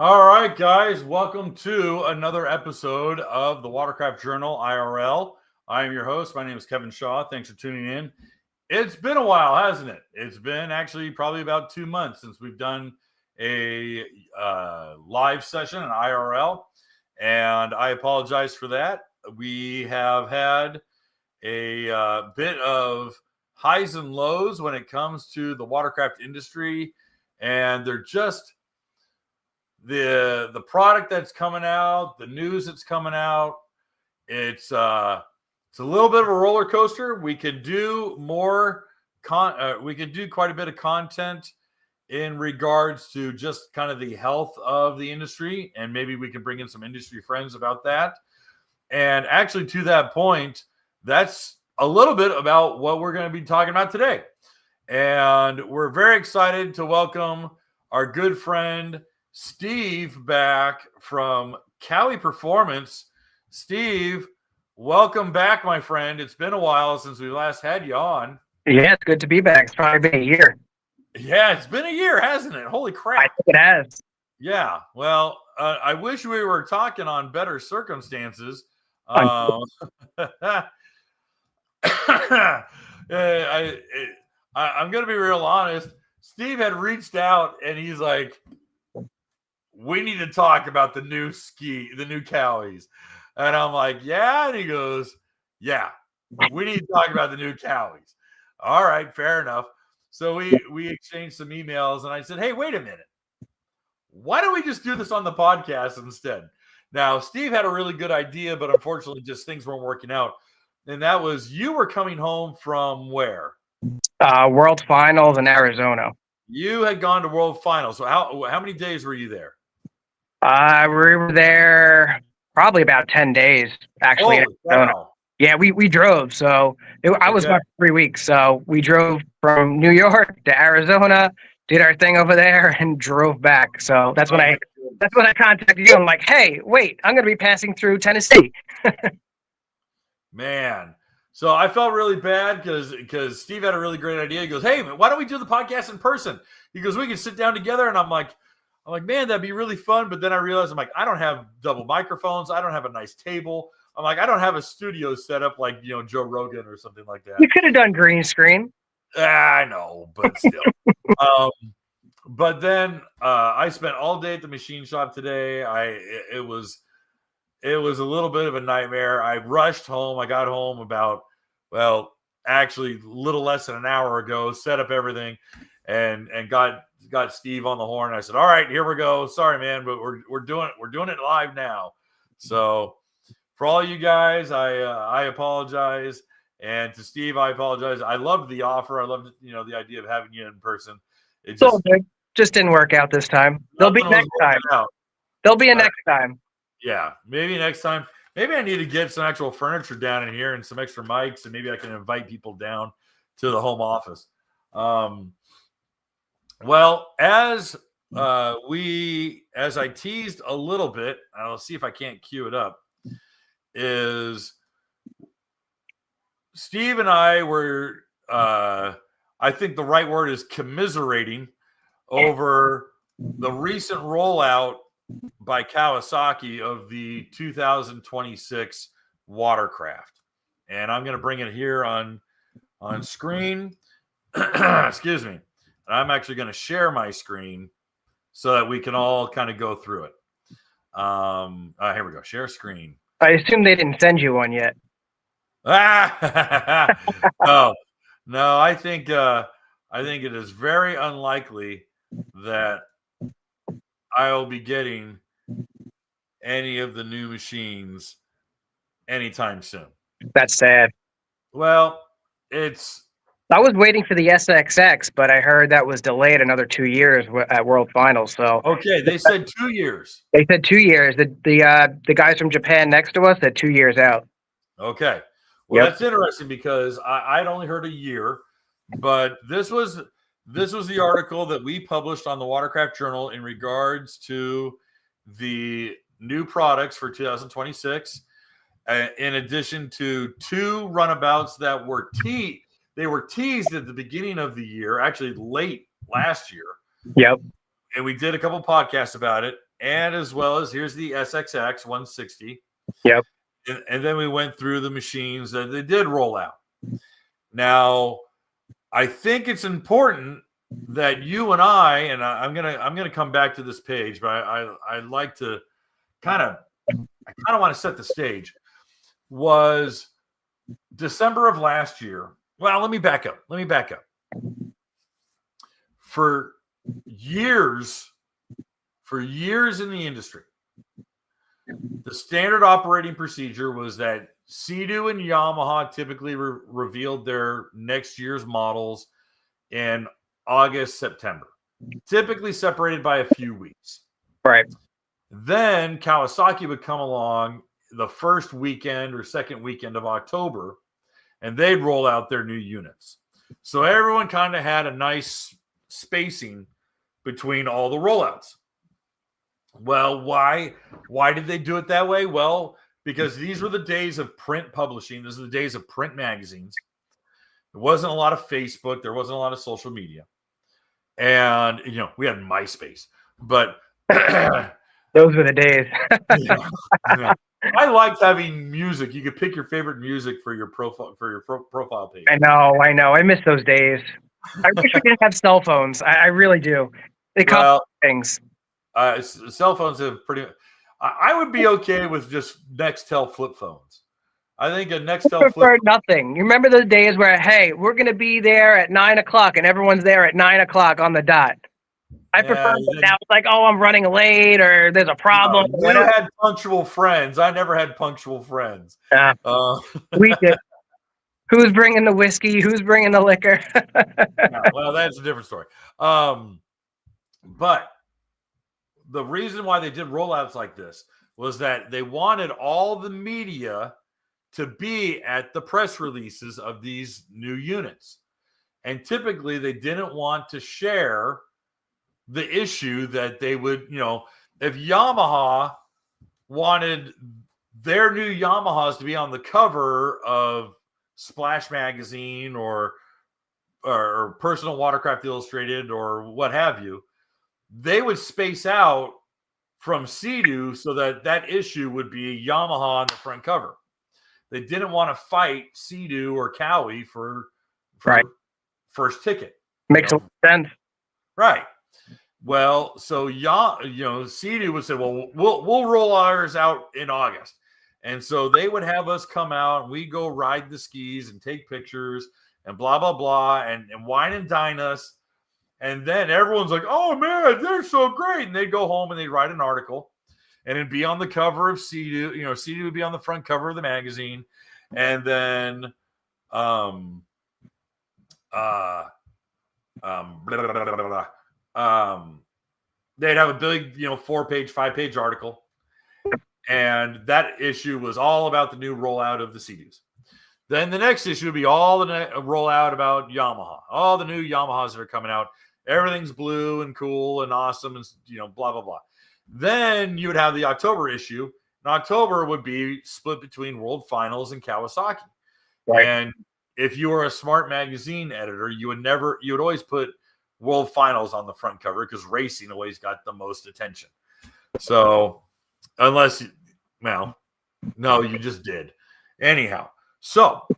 All right, guys, welcome to another episode of the Watercraft Journal IRL. I am your host. My name is Kevin Shaw. Thanks for tuning in. It's been a while, hasn't it? It's been actually probably about 2 months since we've done a live session, an IRL, and I apologize for that. We have had a bit of highs and lows when it comes to the watercraft industry, and they're just the product that's coming out, the news that's coming out. It's a little bit of a roller coaster. We could do more we could do quite a bit of content in regards to just kind of the health of the industry, and maybe we can bring in some industry friends about that. And actually, to that point, that's a little bit about what we're going to be talking about today. And we're very excited to welcome our good friend Steve back from Cali Performance. Steve, welcome back, my friend. It's been a while since we last had you on. Yeah, it's good to be back. It's probably been a year. Yeah, it's been a year, hasn't it? Holy crap. I think it has. Yeah, well, I wish we were talking on better circumstances. I'm going to be real honest. Steve had reached out and he's like, we need to talk about the new Kawis. And I'm like, yeah. And he goes, yeah, we need to talk about the new Kawis. All right, fair enough. So we exchanged some emails and I said, hey, wait a minute. Why don't we just do this on the podcast instead? Now, Steve had a really good idea, but unfortunately just things weren't working out. And that was, you were coming home from where? World Finals in Arizona. You had gone to World Finals. So how many days were you there? We were there probably about 10 days, actually. Holy wow. Yeah, we drove. So I was about 3 weeks. So we drove from New York to Arizona, did our thing over there, and drove back. So that's when I contacted you. I'm like, hey, wait, I'm going to be passing through Tennessee. Man. So I felt really bad because Steve had a really great idea. He goes, hey, man, why don't we do the podcast in person? He goes, we can sit down together. And I'm like, man, that'd be really fun. But then I realized, I'm like, I don't have double microphones. I don't have a nice table. I'm like, I don't have a studio set up like, Joe Rogan or something like that. You could have done green screen. I know, but still. But then I spent all day at the machine shop today. It was a little bit of a nightmare. I rushed home. I got home about, actually a little less than an hour ago, set up everything and got Steve on the horn. I said, all right, here we go. Sorry, man, but we're doing it live now. So for all you guys, I apologize. And to Steve, I apologize. I loved the offer. I loved, the idea of having you in person. It just didn't work out this time. There'll be next time. There'll be a next time. Yeah, maybe next time. Maybe I need to get some actual furniture down in here and some extra mics, and maybe I can invite people down to the home office. Well, as I teased a little bit, I'll see if I can't cue it up, is Steve and I were, I think the right word is commiserating over the recent rollout by Kawasaki of the 2026 Watercraft. And I'm going to bring it here on screen. Excuse me. I'm actually going to share my screen so that we can all kind of go through it. Here we go. Share screen. I assume they didn't send you one yet. No, I think it is very unlikely that I'll be getting any of the new machines anytime soon. That's sad. Well, I was waiting for the STXR, but I heard that was delayed another 2 years at World Finals. So okay, they said 2 years. They said 2 years. The guys from Japan next to us said 2 years out. Okay, well, That's interesting because I'd only heard a year, but this was the article that we published on the Watercraft Journal in regards to the new products for 2026. In addition to 2 runabouts that were teased. They were teased at the beginning of the year, actually late last year. Yep. And we did a couple podcasts about it. and as well as here's the SXX 160. Yep. And then we went through the machines that they did roll out. Now, I think it's important that you and I'm gonna come back to this page, but I like to I want to set the stage. Was December of last year. Well, let me back up. For years in the industry, the standard operating procedure was that Sea-Doo and Yamaha typically revealed their next year's models in August, September, typically separated by a few weeks. Right. Then Kawasaki would come along the first weekend or second weekend of October, and they'd roll out their new units. So everyone kind of had a nice spacing between all the rollouts. Well, why did they do it that way? Well, because these were the days of print publishing. These are the days of print magazines. There wasn't a lot of Facebook. There wasn't a lot of social media. And, we had MySpace. But those were the days. I liked having music. You could pick your favorite music for your profile page. I know. I miss those days. I wish we didn't have cell phones. I really do. They complicate things. Cell phones have pretty. I would be okay with just Nextel flip phones. I think a Nextel flip. Nothing. You remember those days where, hey, we're going to be there at 9:00 and everyone's there at 9:00 on the dot. I prefer now. It's like, oh, I'm running late or there's a problem. No, you had punctual friends. I never had punctual friends. Yeah, we did. Who's bringing the whiskey? Who's bringing the liquor? Well, that's a different story. But the reason why they did rollouts like this was that they wanted all the media to be at the press releases of these new units. And typically they didn't want to share the issue that they would, if Yamaha wanted their new Yamahas to be on the cover of Splash Magazine or Personal Watercraft Illustrated or what have you, they would space out from Sea-Doo so that issue would be Yamaha on the front cover. They didn't want to fight Sea-Doo or Kawi for first ticket. Makes sense. Right. Well, so Sea-Doo would say, well, we'll roll ours out in August. And so they would have us come out and we go ride the skis and take pictures and blah, blah, blah, and wine and dine us. And then everyone's like, oh, man, they're so great. And they'd go home and they'd write an article and it'd be on the cover of Sea-Doo. Sea-Doo would be on the front cover of the magazine. And then they'd have a big, 4-page, 5-page article. And that issue was all about the new rollout of the Sea-Doos. Then the next issue would be all the rollout about Yamaha, all the new Yamahas that are coming out. Everything's blue and cool and awesome and, blah, blah, blah. Then you would have the October issue. And October would be split between World Finals and Kawasaki. Right. And if you were a smart magazine editor, you would always put World Finals on the front cover because racing always got the most attention. So unless, no, you just did. Anyhow, so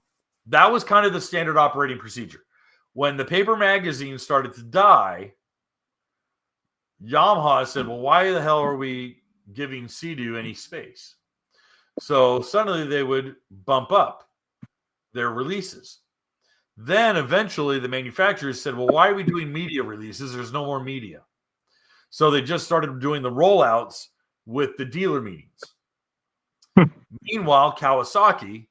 that was kind of the standard operating procedure. When the paper magazine started to die, Yamaha said, well, why the hell are we giving Sea-Doo any space? So suddenly they would bump up their releases. Then eventually the manufacturers said, well, why are we doing media releases? There's no more media. So they just started doing the rollouts with the dealer meetings. Meanwhile, Kawasaki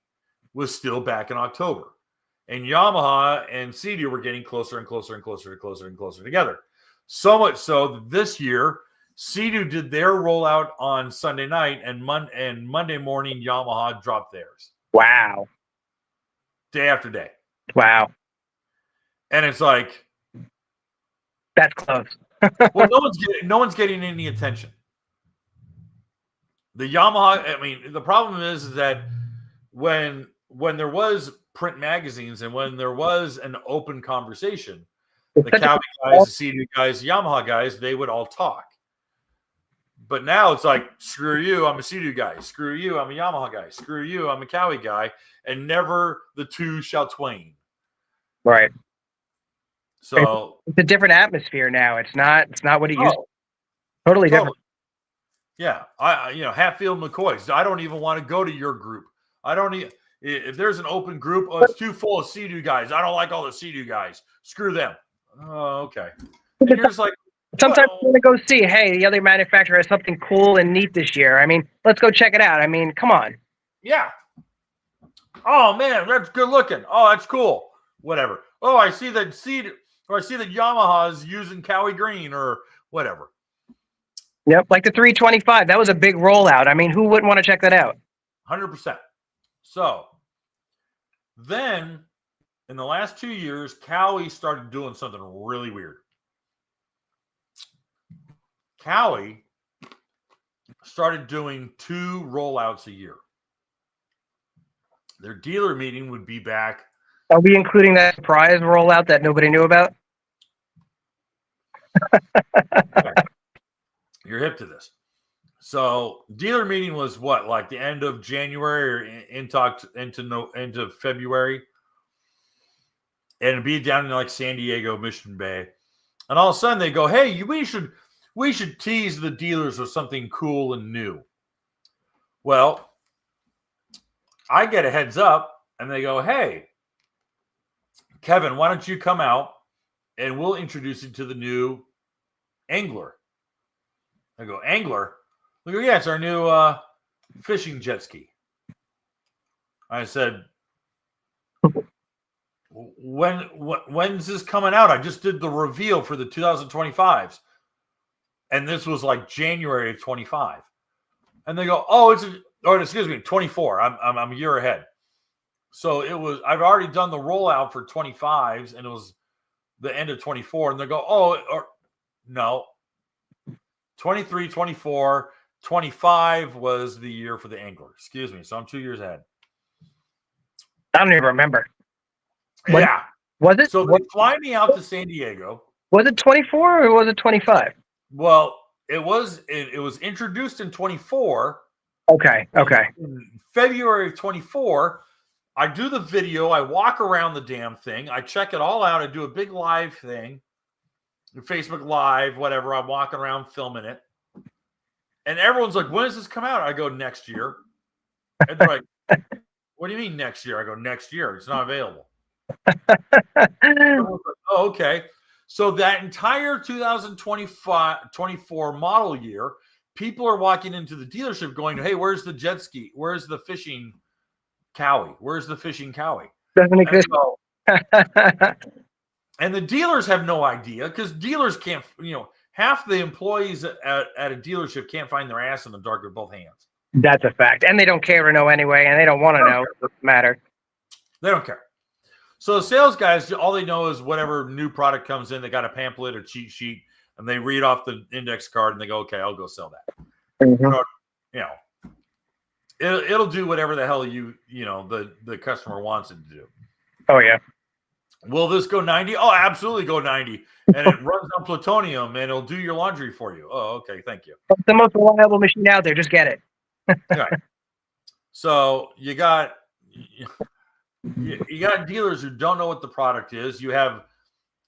was still back in October. And Yamaha and Sea-Doo were getting closer and closer and closer and closer and closer together. So much so that this year, Sea-Doo did their rollout on Sunday night, and Monday morning, Yamaha dropped theirs. Wow. Day after day. Wow. And it's like, that's close. Well, no one's getting any attention. The Yamaha, the problem is that when there was print magazines and when there was an open conversation, the Kawi guys, the Sea-Doo guys, the Yamaha guys, they would all talk. But now it's like, screw you, I'm a Sea-Doo guy. Screw you, I'm a Yamaha guy. Screw you, I'm a Kawi guy. And never the two shall twain. Right. So it's a different atmosphere now. It's not what it used to. Totally different. Yeah. Hatfield McCoys. I don't even want to go to your group. I don't even, if there's an open group, it's too full of Sea-Doo guys. I don't like all the Sea-Doo guys. Screw them. Oh, okay. And you're just like, sometimes you want to go see, hey, the other manufacturer has something cool and neat this year. I mean, let's go check it out. I mean, come on. Yeah. Oh man, that's good looking. Oh, that's cool. Whatever. Oh, I see that Yamaha is using Kawi green or whatever. Yep, like the 325. That was a big rollout. I mean, who wouldn't want to check that out? 100%. So then in the last 2 years, Kawi started doing something really weird. Kawi started doing 2 rollouts a year. Their dealer meeting would be back. Are we including that surprise rollout that nobody knew about? You're hip to this. So dealer meeting was what, like the end of January or into February, and it'd be down in like San Diego, Mission Bay, and all of a sudden they go, "Hey, we should tease the dealers with something cool and new." Well, I get a heads up, and they go, "Hey, Kevin, why don't you come out and we'll introduce you to the new Angler." I go, "Angler?" They go, "Yeah, it's our new fishing jet ski." I said, when's this coming out? I just did the reveal for the 2025s. And this was like January of 25. And they go, "Oh, excuse me, 24. I'm a year ahead." So I've already done the rollout for 25s, and it was the end of 24. And they go, "Oh, no. 23, 24, 25 was the year for the Angler." Excuse me. So I'm 2 years ahead. I don't even remember. Yeah. Was it? So they fly me out to San Diego. Was it 24 or was it 25? Well, it was introduced in 24. Okay. In February of 24, I do the video. I walk around the damn thing. I check it all out. I do a big live thing, Facebook Live, whatever. I'm walking around filming it. And everyone's like, "When does this come out?" I go, "Next year." And they're like, "What do you mean next year?" I go, "Next year. It's not available." Like, "Oh, okay." So that entire 2024 model year, people are walking into the dealership going, "Hey, where's the jet ski? Where's the fishing Kawi? Where's the fishing Kawi?" Doesn't exist. And the dealers have no idea because dealers can't, half the employees at a dealership can't find their ass in the dark with both hands. That's a fact. And they don't care to know anyway, and they don't want to know. It doesn't matter. They don't care. So the sales guys, all they know is whatever new product comes in, they got a pamphlet or cheat sheet, and they read off the index card and they go, "Okay, I'll go sell that." Mm-hmm. It'll do whatever the hell the customer wants it to do. Oh yeah. Will this go 90? Oh, absolutely go 90. And it runs on plutonium and it'll do your laundry for you. Oh, okay, thank you. It's the most reliable machine out there. Just get it. Right. So you got dealers who don't know what the product is. You have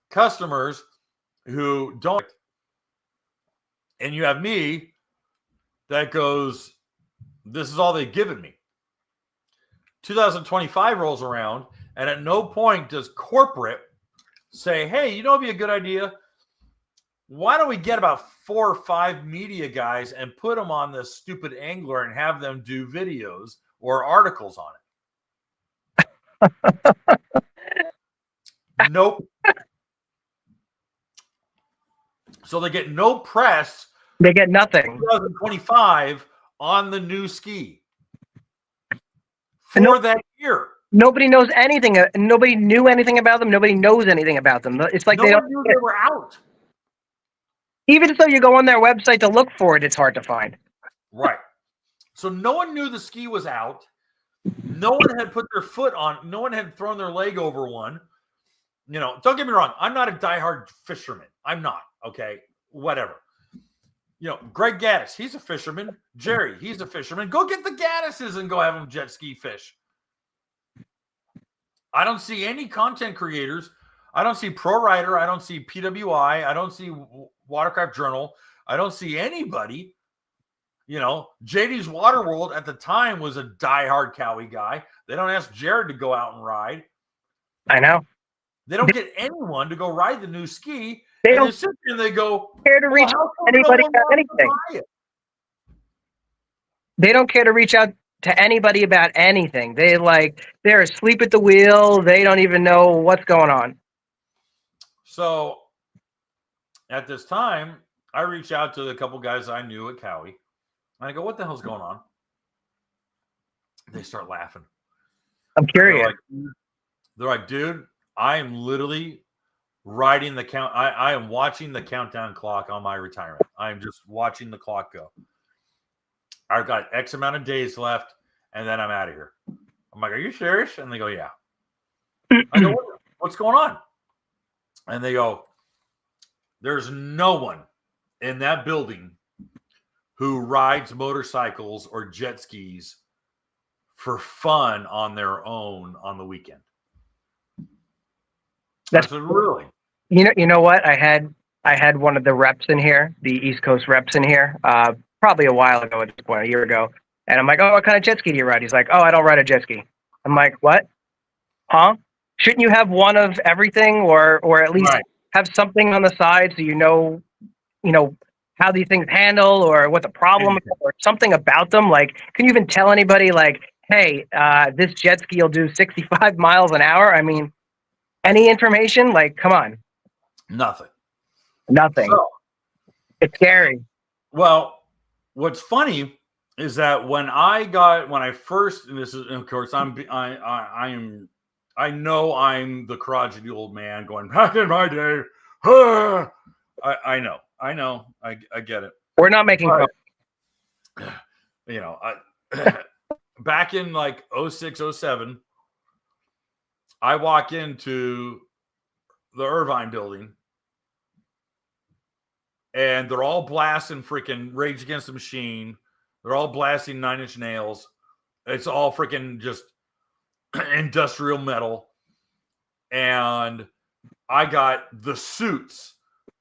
customers who don't, and you have me that goes, "This is all they've given me." 2025 rolls around, and at no point does corporate say, "Hey, it'd be a good idea. Why don't we get about 4 or 5 media guys and put them on this stupid Angler and have them do videos or articles on it?" Nope. So they get no press. They get nothing. 2025 on the new ski for that year. Nobody knows anything. Nobody knew anything about them. Nobody knows anything about them. It's like no one knew they were out. Even so, you go on their website to look for it, it's hard to find. Right. So no one knew the ski was out. No one had put their foot on. No one had thrown their leg over one. Don't get me wrong. I'm not a diehard fisherman. I'm not. Okay. Whatever. Greg Gaddis, he's a fisherman. Jerry, he's a fisherman. Go get the Gaddises and go have them jet ski fish. I don't see any content creators. I don't see Pro Rider. I don't see PWI. I don't see Watercraft Journal. I don't see anybody. JD's Waterworld at the time was a diehard Kawi guy. They don't ask Jared to go out and ride. I know. They don't get anyone to go ride the new ski. They and don't they sit there and they go, care to reach out to anybody about anything. They don't care to reach out to anybody about anything. They're asleep at the wheel. They don't even know what's going on. So at this time, I reached out to a couple guys I knew at Kawi. And I go, what the hell's going on? They start laughing. I'm curious. They're like, dude, I am literally riding the count. I am watching the countdown clock on my retirement. I am just watching the clock go. I've got X amount of days left, and then I'm out of here. I'm like, are you serious? And they go, yeah. I go, what's going on? And they go, there's no one in that building who rides motorcycles or jet skis for fun on their own on the weekend. That's really. You know what? I had one of the reps in here, the East Coast reps in here, probably a while ago at this point, a year ago. And I'm like, oh, what kind of jet ski do you ride? He's like, oh, I don't ride a jet ski. I'm like, what? Huh? Shouldn't you have one of everything, or at least have something on the side so you know how these things handle or what the problem is or something about them? Like, can you even tell anybody like, hey, this jet ski will do 65 miles an hour? I mean, any information? Like, come on. Nothing. So, it's scary. Well, what's funny is that when I first, and this is, of course, I know I'm the crotchety old man going back in my day. I know, I get it. We're not making fun. Back in like 06, 07, I walk into the Irvine building and they're all blasting freaking Rage Against the Machine. They're all blasting Nine Inch Nails. It's all freaking just industrial metal. And I got the Suits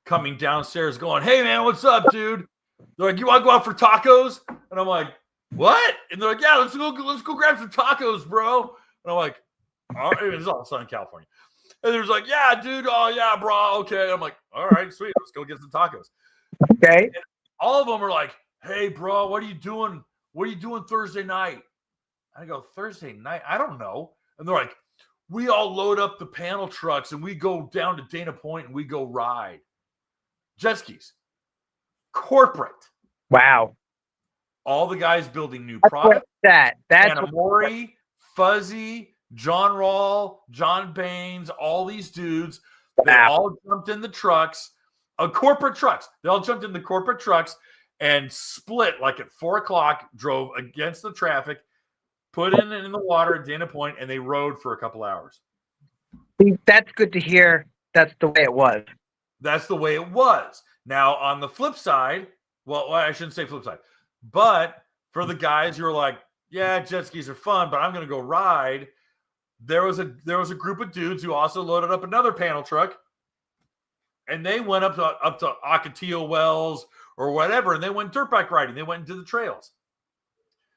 coming downstairs going, hey, man, what's up, dude? They're like, you want to go out for tacos? And I'm like, what? And they're like, yeah, let's go grab some tacos, bro. And I'm like, oh, it's all Southern California. And they're like, yeah, dude. Oh, yeah, bro. Okay. I'm like, all right, sweet. Let's go get some tacos. Okay. And all of them are like, hey, bro, what are you doing? What are you doing Thursday night? I go, Thursday night? I don't know. And they're like, we all load up the panel trucks and we go down to Dana Point and we go ride. Jet skis. Corporate. Wow. All the guys building new products. That's Anamori, Fuzzy, John Rawl, John Baines, all these dudes. They all jumped in the trucks. Corporate trucks. They all jumped in the corporate trucks and split like at 4 o'clock, drove against the traffic, put in the water at Dana Point, and they rode for a couple hours. That's good to hear. That's the way it was. That's the way it was. Now, on the flip side, well, I shouldn't say flip side, but for the guys who are like, yeah, jet skis are fun, but I'm going to go ride, there was a group of dudes who also loaded up another panel truck, and they went up to Ocotillo Wells or whatever, and they went dirt bike riding. They went into the trails.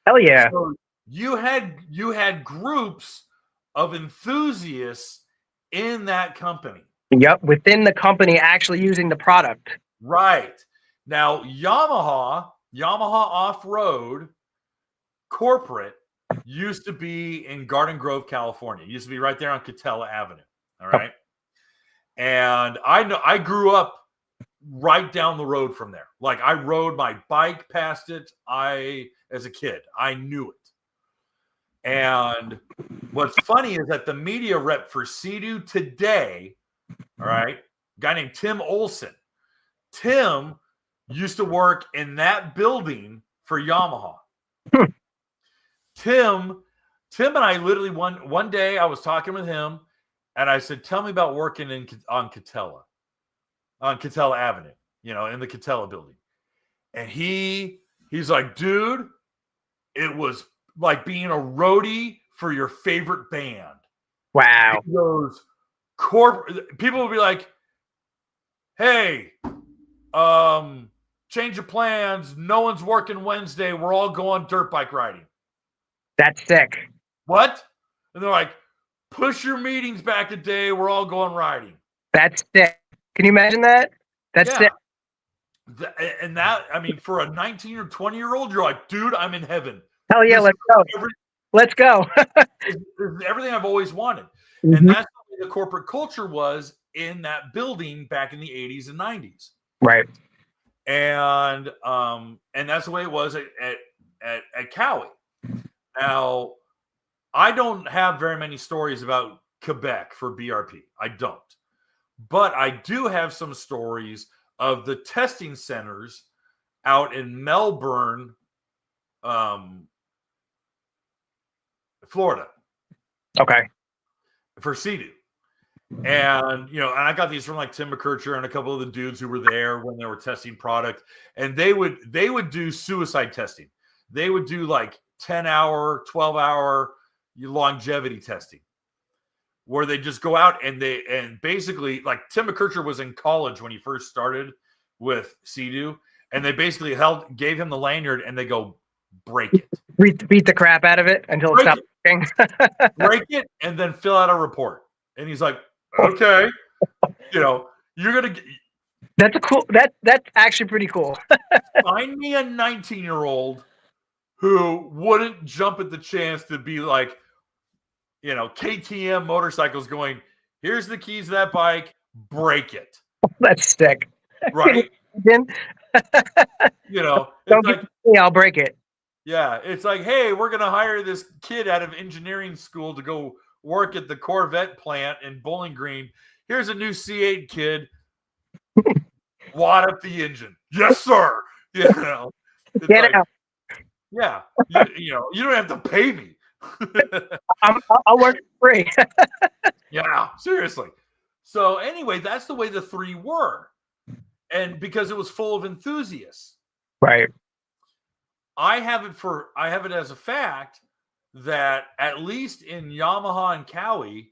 Hell yeah. So you had groups of enthusiasts in that company. Yep, within the company actually using the product. Right. Now, Yamaha Off-Road corporate used to be in Garden Grove, California. It used to be right there on Catella Avenue. All right. And I grew up right down the road from there. Like, I rode my bike past it. As a kid, I knew it. And what's funny is that the media rep for Sea-Doo today, all right, a guy named Tim Olson. Tim used to work in that building for Yamaha. Tim and I literally one day I was talking with him and I said, tell me about working on Catella Avenue, in the Catella building. And he's like, dude, it was like being a roadie for your favorite band. Wow. He goes, people will be like, hey, change of plans. No one's working Wednesday. We're all going dirt bike riding. That's sick. What? And they're like, push your meetings back a day. We're all going riding. That's sick. Can you imagine that? That's sick. And that, I mean, for a 19 or 20-year-old, you're like, dude, I'm in heaven. Hell yeah, let's go. Let's go. This is everything I've always wanted. Mm-hmm. And that's the way the corporate culture was in that building back in the 80s and 90s. Right. And that's the way it was at Kawi. Now, I don't have very many stories about Quebec for BRP. I don't. But I do have some stories of the testing centers out in Melbourne, Florida. Okay. For Sea-Doo. And, and I got these from like Tim McKercher and a couple of the dudes who were there when they were testing product. And they would do suicide testing. They would do like 10-hour, 12-hour longevity testing, where they just go out and basically, like, Tim McKercher was in college when he first started with Sea-Doo, and they basically gave him the lanyard and they go, break it. Beat the crap out of it until it stops working. Break it and then fill out a report. And he's like, okay, you're going to that's actually pretty cool. Find me a 19-year-old who wouldn't jump at the chance to be like, KTM motorcycles going, here's the keys to that bike, break it. That's sick. Right. Don't like, me, I'll break it. Yeah. It's like, hey, we're going to hire this kid out of engineering school to go work at the Corvette plant in Bowling Green. Here's a new C8 kid. Wad up the engine. Yes, sir. Get like, out. Yeah. You don't have to pay me. I'll work for free. Yeah, seriously. So anyway, that's the way the three were. And because it was full of enthusiasts. Right. I have it as a fact that at least in Yamaha and Kawi,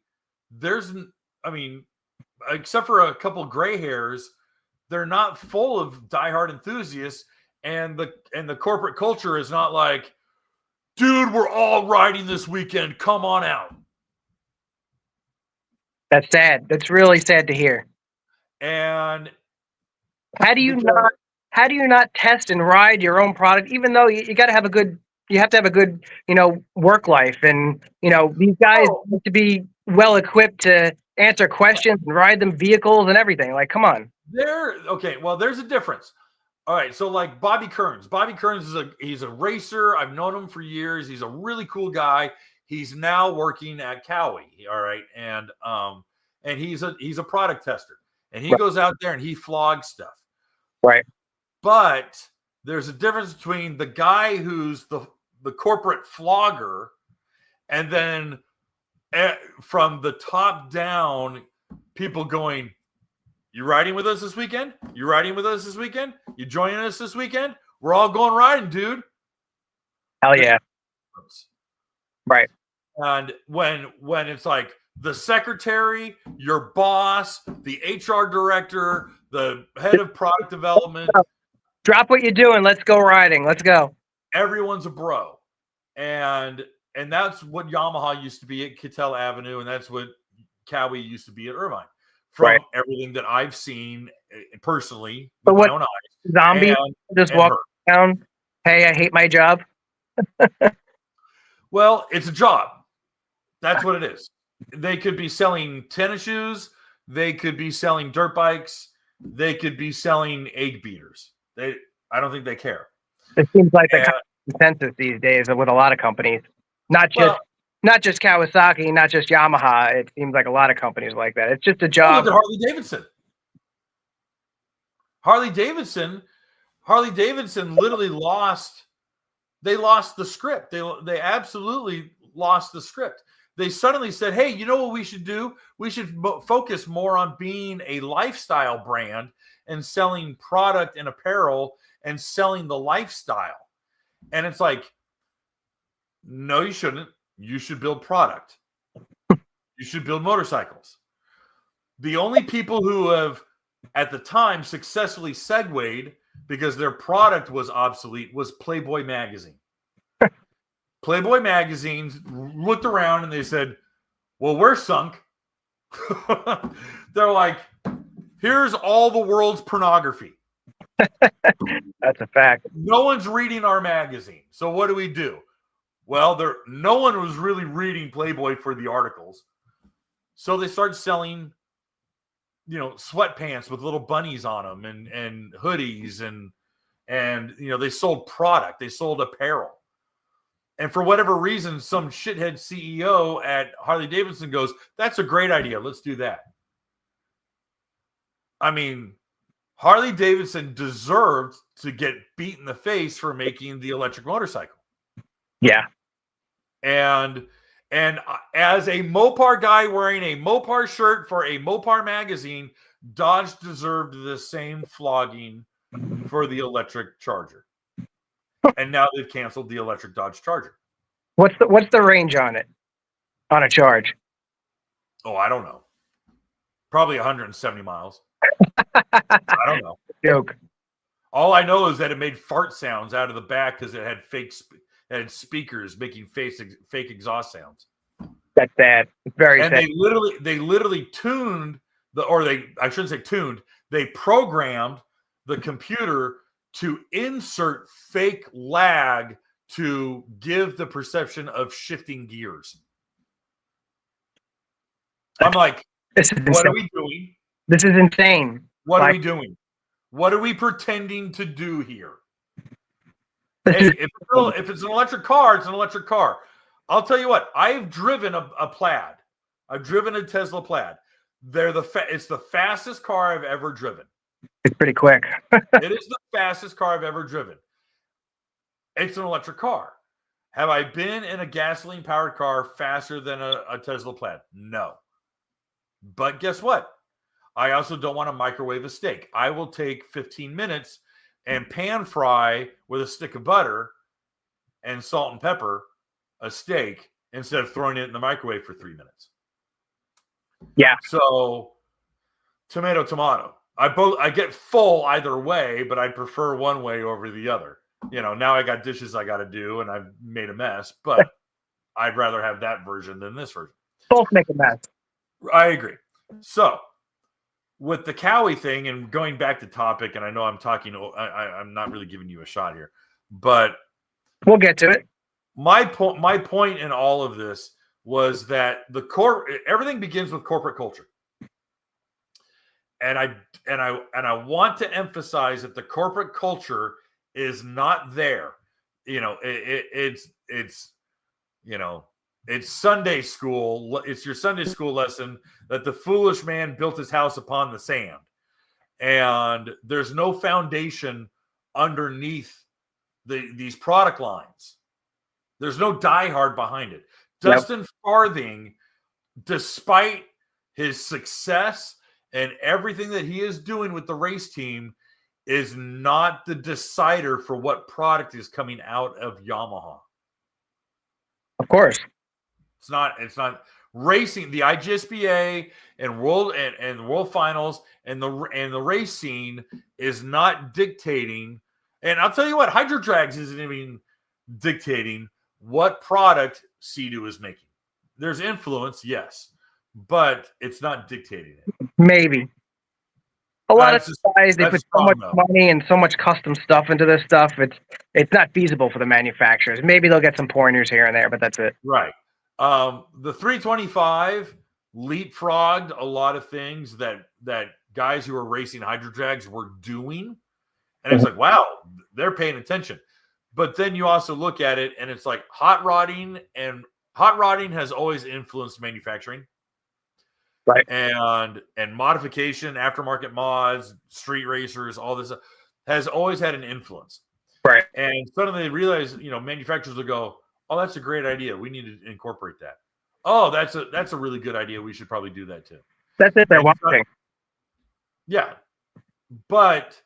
except for a couple gray hairs, they're not full of diehard enthusiasts, and the corporate culture is not like, dude, we're all riding this weekend. Come on out. That's sad. That's really sad to hear. And how do you not test and ride your own product, even though you got to have a good, you have to have a good, work life, and these guys need to be well equipped to answer questions and ride them vehicles and everything. Like, come on. Well, there's a difference. All right, so like Bobby Kearns. Bobby Kearns he's a racer. I've known him for years. He's a really cool guy. He's now working at Kawi. All right, and he's a product tester, and he goes out there and he flogs stuff. Right. But there's a difference between the guy who's the corporate flogger, and then from the top down, people going, you riding with us this weekend? You riding with us this weekend? You joining us this weekend? We're all going riding, dude. Hell yeah. Right. And when it's like the secretary, your boss, the HR director, the head of product development. Drop what you're doing. Let's go riding. Let's go. Everyone's a bro. And that's what Yamaha used to be at Kittel Avenue, and that's what Kawi used to be at Irvine. From everything that I've seen personally with my own eyes. Zombie just walk down, hey, I hate my job. Well, it's a job. That's what it is. They could be selling tennis shoes. They could be selling dirt bikes. They could be selling egg beaters. I don't think they care. It seems like the consensus these days with a lot of companies. Not just Kawasaki, not just Yamaha. It seems like a lot of companies like that. It's just a job. Look at Harley Davidson literally lost. They lost the script. They absolutely lost the script. They suddenly said, hey, you know what we should do? We should focus more on being a lifestyle brand and selling product and apparel and selling the lifestyle. And it's like, no, you shouldn't. You should build product. You should build motorcycles. The only people who have, at the time, successfully segued because their product was obsolete was Playboy magazine. Playboy magazines looked around and they said, well, we're sunk. They're like, here's all the world's pornography. That's a fact. No one's reading our magazine. So what do? Well, no one was really reading Playboy for the articles. So they started selling, sweatpants with little bunnies on them and hoodies and they sold product. They sold apparel. And for whatever reason, some shithead CEO at Harley Davidson goes, that's a great idea. Let's do that. I mean, Harley Davidson deserved to get beat in the face for making the electric motorcycle. Yeah. And as a Mopar guy wearing a Mopar shirt for a Mopar magazine, Dodge deserved the same flogging for the electric Charger. And now they've canceled the electric Dodge Charger. What's the range on it? On a Charge? Oh, I don't know. Probably 170 miles. I don't know. Joke. All I know is that it made fart sounds out of the back because it had speakers making fake exhaust sounds. That's sad. It's very sad. And they literally tuned I shouldn't say tuned. They programmed the computer to insert fake lag to give the perception of shifting gears. I'm like, what are we doing? This is insane. What are we doing? What are we pretending to do here? Hey, if it's an electric car, it's an electric car. I'll tell you what, I've driven a Plaid. I've driven a Tesla Plaid. It's the fastest car I've ever driven. It's pretty quick. It is the fastest car I've ever driven. It's an electric car. Have I been in a gasoline-powered car faster than a Tesla Plaid? No. But guess what? I also don't want to microwave a steak. I will take 15 minutes and pan fry with a stick of butter and salt and pepper a steak instead of throwing it in the microwave for 3 minutes. Yeah. So tomato. I get full either way, but I prefer one way over the other. Now I got dishes I got to do and I've made a mess, but I'd rather have that version than this version. Both make a mess. I agree. So with the Kawi thing and going back to topic, and I know I'm talking, I'm not really giving you a shot here, but we'll get to it. My point in all of this was that everything begins with corporate culture. And I want to emphasize that the corporate culture is not there. It's Sunday school. It's your Sunday school lesson that the foolish man built his house upon the sand. And there's no foundation underneath these product lines. There's no diehard behind it. Yep. Dustin Farthing, despite his success and everything that he is doing with the race team, is not the decider for what product is coming out of Yamaha. Of course. It's not racing. The IGSBA and world finals and the race scene is not dictating. And I'll tell you what, Hydro Drags isn't even dictating what product Sea-Doo is making. There's influence, yes, but it's not dictating it. Maybe. A lot of guys, they put so much money and so much custom stuff into this stuff. It's not feasible for the manufacturers. Maybe they'll get some pointers here and there, but that's it. Right. The 325 leapfrogged a lot of things that guys who are racing Hydro Drags were doing. And it's like, wow, they're paying attention. But then you also look at it and it's like hot rodding has always influenced manufacturing. Right. And modification, aftermarket mods, street racers, all this has always had an influence. Right. And suddenly they realize, manufacturers will go, oh, that's a great idea. We need to incorporate that. Oh, that's a really good idea. We should probably do that too. That's it. They're watching. Yeah. But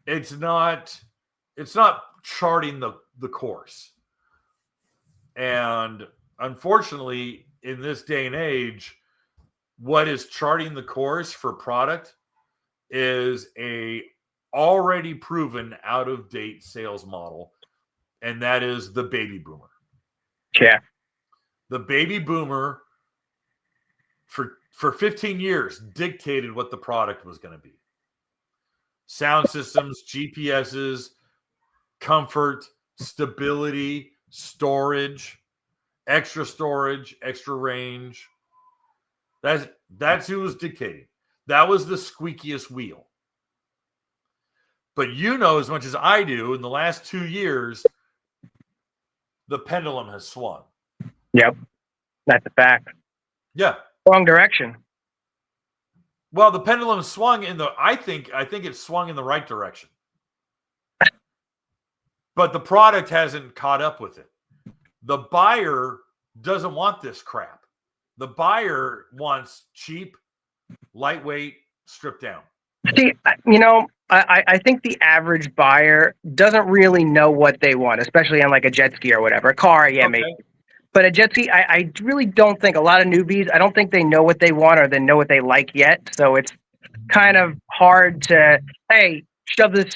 it's not charting the course. And unfortunately, in this day and age, what is charting the course for product is a already proven out of date sales model, and that is the baby boomer. Yeah. The baby boomer for 15 years dictated what the product was going to be. Sound systems, GPSs, comfort, stability, storage, extra range. That's who was dictating. That was the squeakiest wheel. But you know as much as I do, in the last 2 years, the pendulum has swung. Yep. That's a fact. Yeah. Wrong direction. Well, the pendulum swung I think it swung in the right direction. But the product hasn't caught up with it. The buyer doesn't want this crap. The buyer wants cheap, lightweight, stripped down. See, I think the average buyer doesn't really know what they want, especially on like a jet ski or whatever. A car, yeah, okay, maybe. But a jet ski, I really don't think a lot of newbies, I don't think they know what they want or they know what they like yet. So it's kind of hard to, hey, shove it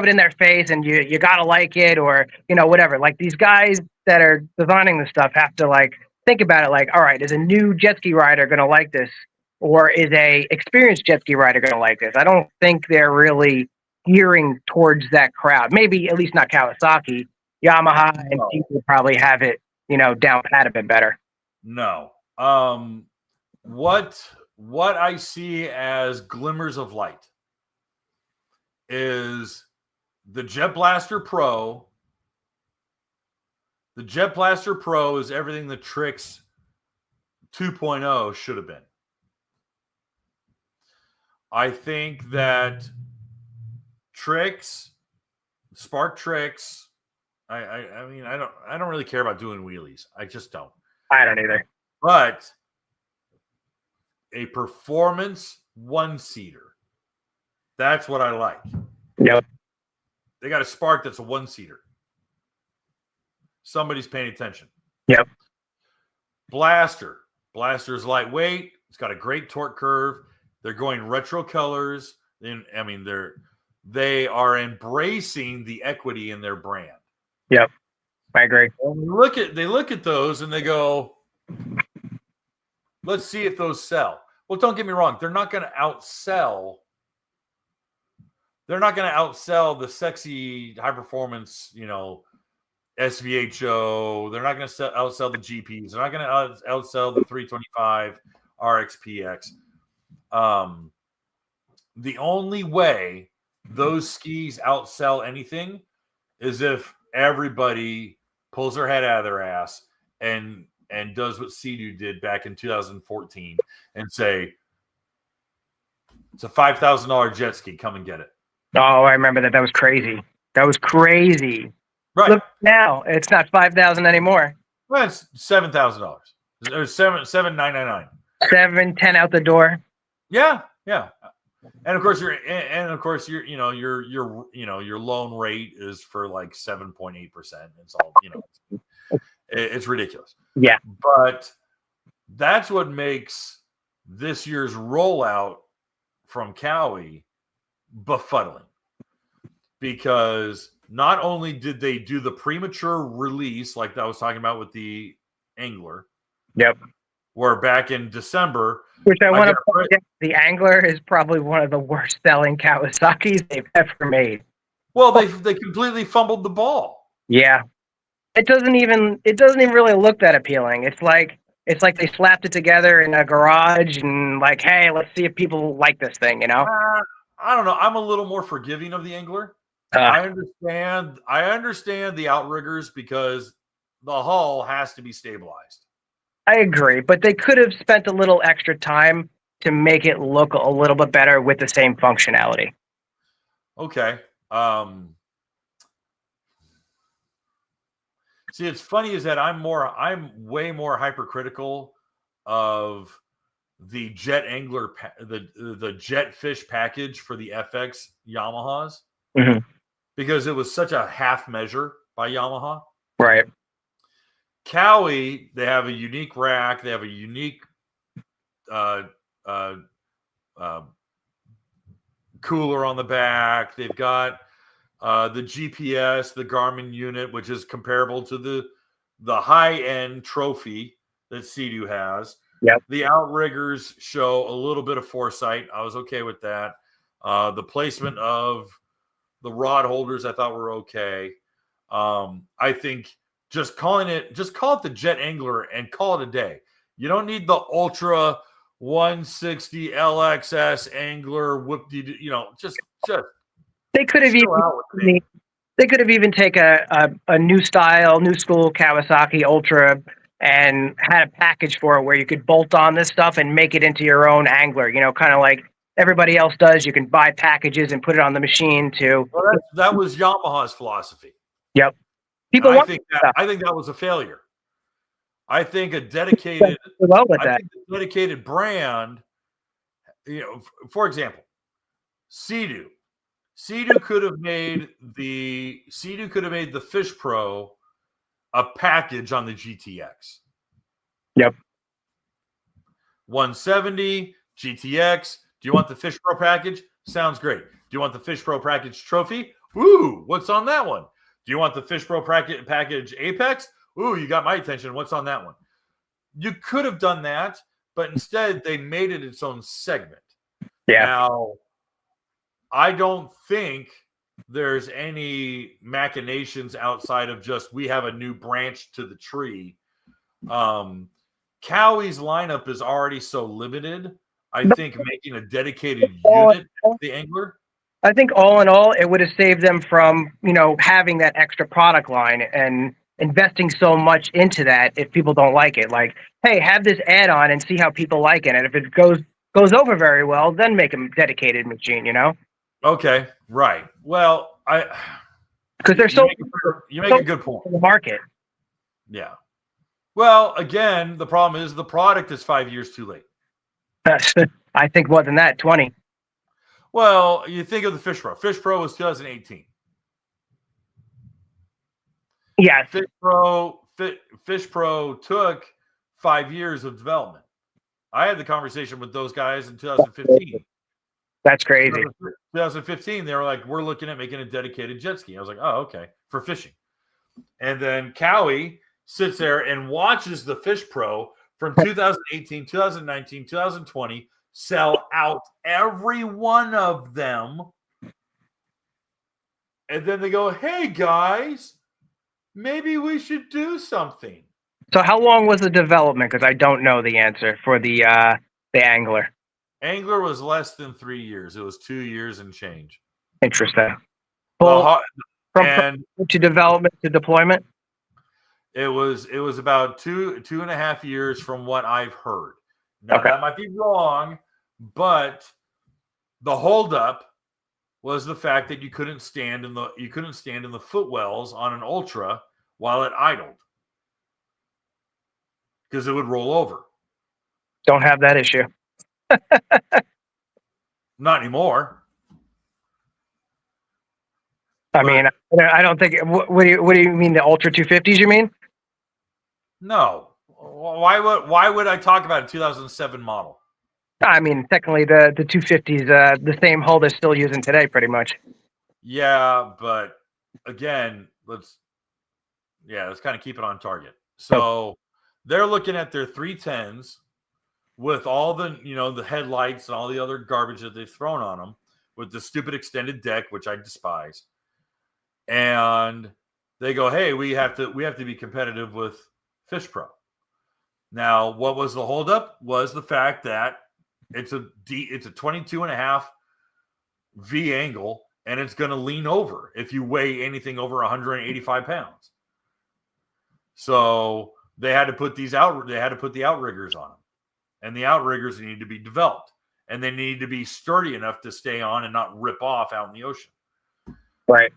in their face and you gotta like it, or, whatever. Like these guys that are designing this stuff have to like think about it like, all right, is a new jet ski rider gonna like this? Or is a experienced jet ski rider gonna like this? I don't think they're really gearing towards that crowd. Maybe at least not Kawasaki. Yamaha and people probably have it, down pat a bit better. No. What I see as glimmers of light is the Jet Blaster Pro. The Jet Blaster Pro is everything the Trix 2.0 should have been. I think that Spark Trix, I mean, I don't really care about doing wheelies. I just don't. I don't either. But a performance one-seater, that's what I like. Yep. They got a Spark that's a one-seater. Somebody's paying attention. Yep. Blaster's lightweight. It's got a great torque curve. They're going retro colors. I mean, they are embracing the equity in their brand. Yep, I agree. They look at those and they go, let's see if those sell. Well, don't get me wrong. They're not going to outsell the sexy high performance, SVHO. They're not going to outsell the GPs. They're not going to outsell the 325 RXPX. The only way those skis outsell anything is if everybody pulls their head out of their ass and does what Sea-Doo did back in 2014 and say, it's a $5,000 jet ski. Come and get it. Oh, I remember that. That was crazy. Right. Look, now it's not $5,000 anymore. Well, it's $7,000. Or $7,999. $710 out the door. Yeah. And of course your loan rate is for like 7.8%. It's all, it's ridiculous. Yeah. But that's what makes this year's rollout from Kawi befuddling. Because not only did they do the premature release, like I was talking about with the Angler. Yep. Where back in December. Which I want to point out, the Angler is probably one of the worst selling Kawasaki's they've ever made. Well, they completely fumbled the ball. Yeah. It doesn't even really look that appealing. It's like they slapped it together in a garage and like, hey, let's see if people like this thing, I don't know. I'm a little more forgiving of the Angler. I understand the outriggers because the hull has to be stabilized. I agree, but they could have spent a little extra time to make it look a little bit better with the same functionality. Okay. See, it's funny is that I'm way more hypercritical of the Jet Angler, the Jet Fish package for the FX Yamahas. Mm-hmm. because it was such a half measure by Yamaha. Right. Kawi, they have a unique rack. They have a unique cooler on the back. They've got the GPS, the Garmin unit, which is comparable to the high-end trophy that Sea-Doo has. Yep. The outriggers show a little bit of foresight. I was okay with that. The placement of the rod holders I thought were okay. I think just call it the Jet Angler and call it a day. You don't need the Ultra 160 LXS Angler whoop-de-doo, just They could have chill out with me. They could have even taken a new school Kawasaki Ultra and had a package for it where you could bolt on this stuff and make it into your own angler, kind of like everybody else does. You can buy packages and put it on the machine to. Well, that was Yamaha's philosophy. Yep. I think that was a failure. I think a dedicated brand, for example, Sea-Doo. Sea-Doo could have made the Fish Pro a package on the GTX. Yep. 170 GTX. Do you want the Fish Pro package? Sounds great. Do you want the Fish Pro package trophy? Ooh, what's on that one? Do you want the Fish Pro package Apex? Ooh, you got my attention. What's on that one? You could have done that, but instead they made it its own segment. Yeah. Now, I don't think there's any machinations outside of just we have a new branch to the tree. Kawi's lineup is already so limited. I think making a dedicated unit of the angler. I think all in all, it would have saved them from, having that extra product line and investing so much into that if people don't like it. Like, hey, have this add-on and see how people like it. And if it goes over very well, then make a dedicated machine, Okay, right. Well, because they're you make a good point. In the market. Yeah. Well, again, the problem is the product is 5 years too late. I think more than that, 20. Well, you think of the Fish Pro. Fish Pro was 2018. Yeah. Fish Pro took 5 years of development. I had the conversation with those guys in 2015. That's crazy. 2015, they were like, we're looking at making a dedicated jet ski. I was like, oh, okay, for fishing. And then Kawi sits there and watches the Fish Pro from 2018, 2019, 2020 sell out every one of them. And then they go, hey, guys, maybe we should do something. So how long was the development? Because I don't know the answer for the Angler. Angler was less than 3 years. It was 2 years and change. Interesting. From to development to deployment? It was about two and a half years from what I've heard. Now that might be wrong, but the holdup was the fact that you couldn't stand in the footwells on an Ultra while it idled because it would roll over. Don't have that issue. Not anymore. I mean, I don't think. What do you mean? The Ultra 250s? You mean? No. Why would I talk about a 2007 model? I mean, technically, the 250s, the same hull they're still using today, pretty much. Yeah, but again, let's kind of keep it on target. So they're looking at their 310s with all the the headlights and all the other garbage that they've thrown on them, with the stupid extended deck, which I despise. And they go, hey, we have to be competitive with Fish Pro. Now, what was the holdup? Was the fact that it's a 22.5 V angle, and it's going to lean over if you weigh anything over 185 pounds. So they had to put the outriggers on them, and the outriggers need to be developed, and they need to be sturdy enough to stay on and not rip off out in the ocean. Right.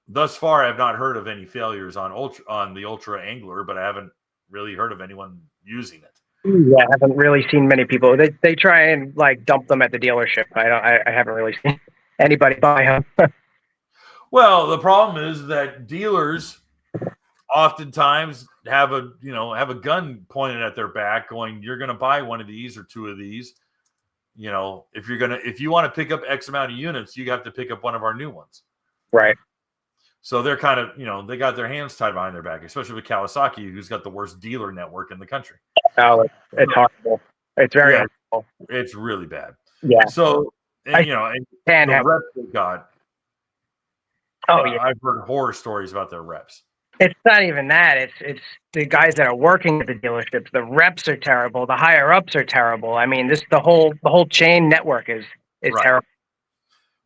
Thus far, I've not heard of any failures on the Ultra Angler, but I haven't really heard of anyone using it. Yeah, I haven't really seen many people. They try and dump them at the dealership. I haven't really seen anybody buy them. Well, the problem is that dealers oftentimes have a gun pointed at their back, going, "You're going to buy one of these or two of these. If you want to pick up X amount of units, you have to pick up one of our new ones." Right. So they're kind of, they got their hands tied behind their back, especially with Kawasaki, who's got the worst dealer network in the country. Oh, it's horrible. It's very horrible. It's really bad. Yeah. So, and the reps they got. Oh, yeah. I've heard horror stories about their reps. It's not even that. It's the guys that are working at the dealerships. The reps are terrible. The higher ups are terrible. I mean, the whole chain network is right. Terrible.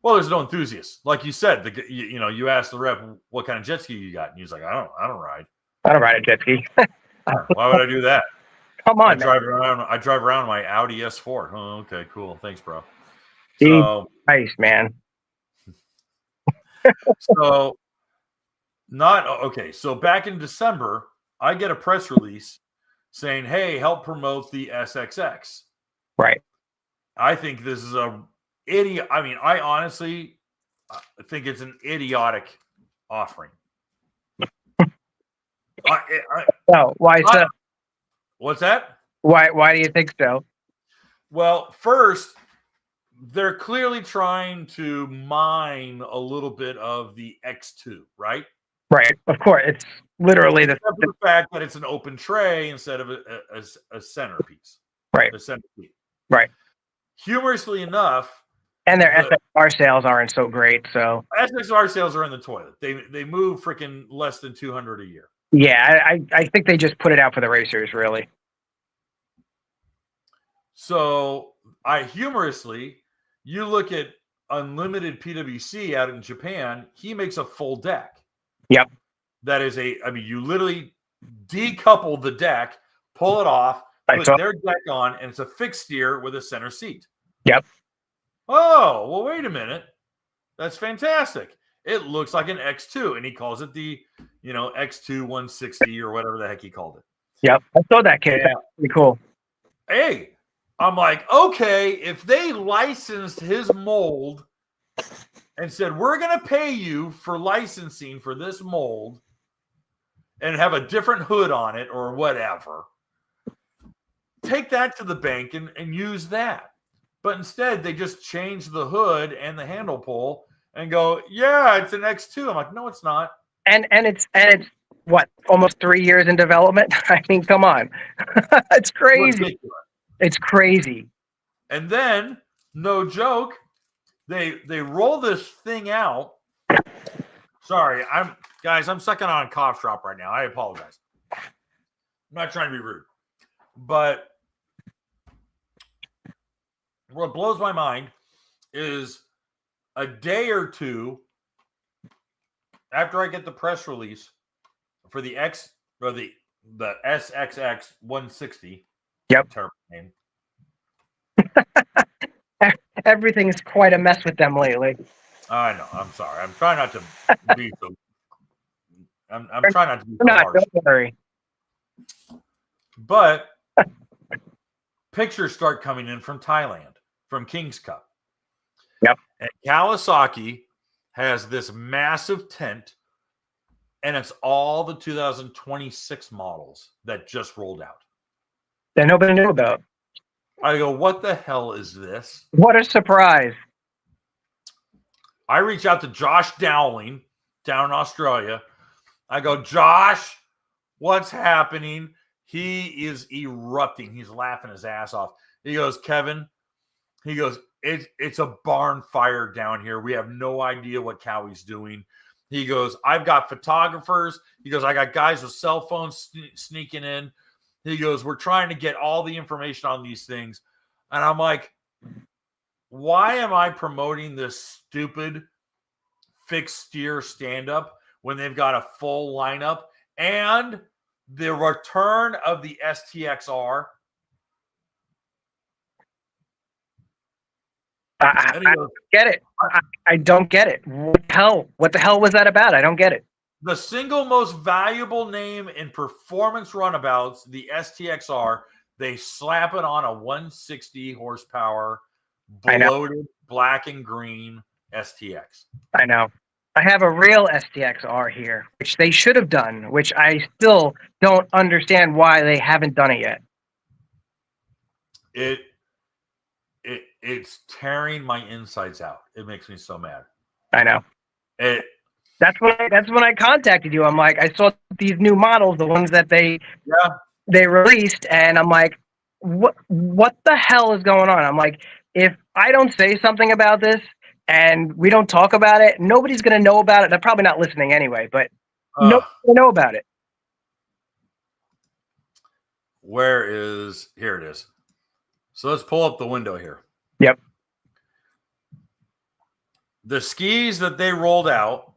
Well, there's no enthusiasts. Like you said, you asked the rep what kind of jet ski you got, and he's like, I don't ride. I don't ride a jet ski. Why would I do that? Come on, I drive around my Audi S4. Oh, okay, cool. Thanks, bro. So nice, man. So back in December, I get a press release saying, "Hey, help promote the SXX." Right. I think this is a idiot. I mean, I honestly think it's an idiotic offering. Why so? What's that? Why do you think so? Well, first, they're clearly trying to mine a little bit of the X2, right? Right. Of course, it's literally the fact that it's an open tray instead of a centerpiece. Right. A centerpiece. Right. Humorously enough, and their SXR sales aren't so great. So SXR sales are in the toilet. They move freaking less than 200 a year. Yeah, I think they just put it out for the racers, really. So humorously, you look at Unlimited PWC out in Japan, he makes a full deck. Yep. That is you literally decouple the deck, pull it off, put their deck on, and it's a fixed steer with a center seat. Yep. Oh, well, wait a minute. That's fantastic. It looks like an X2, and he calls it the, X2 160 or whatever the heck he called it. Yep. I saw that kid. Yeah. That's pretty cool. Hey, I'm like, okay, if they licensed his mold and said, we're going to pay you for licensing for this mold and have a different hood on it or whatever, take that to the bank and use that. But instead, they just change the hood and the handle pull and go, yeah, it's an X2. I'm like, no, it's not. And it's what, almost 3 years in development? I mean, come on. It's crazy. Ridiculous. It's crazy. And then, no joke, they roll this thing out. Sorry, I'm sucking on a cough drop right now. I apologize. I'm not trying to be rude. But what blows my mind is a day or two after I get the press release for the SXX 160. Yep. Terrible name. Everything is quite a mess with them lately. I know. I'm sorry. I'm trying not to be so. I'm trying not to be so harsh. Don't worry. But pictures start coming in from Thailand, from King's Cup. Yep. And Kawasaki has this massive tent, and it's all the 2026 models that just rolled out. That nobody knew about. I go, what the hell is this? What a surprise. I reach out to Josh Dowling down in Australia. I go, Josh, what's happening? He is erupting. He's laughing his ass off. He goes, Kevin, it's a barn fire down here. We have no idea what Kawi's doing. He goes, I've got photographers. He goes, I got guys with cell phones sneaking in. He goes, we're trying to get all the information on these things. And I'm like, why am I promoting this stupid fixed steer stand-up when they've got a full lineup and the return of the STXR? I don't get it. I don't get it. What the hell was that about? I don't get it. The single most valuable name in performance runabouts, the STXR, they slap it on a 160 horsepower bloated black and green STX. I know. I have a real STXR here, which they should have done, which I still don't understand why they haven't done it yet. It's tearing my insides out. It makes me so mad. I know. That's when I contacted you. I'm like, I saw these new models, the ones that they released, and I'm like, what the hell is going on? I'm like, if I don't say something about this and we don't talk about it, nobody's gonna know about it. They're probably not listening anyway, but nobody's gonna know about it. Here it is. So let's pull up the window here. Yep. The skis that they rolled out.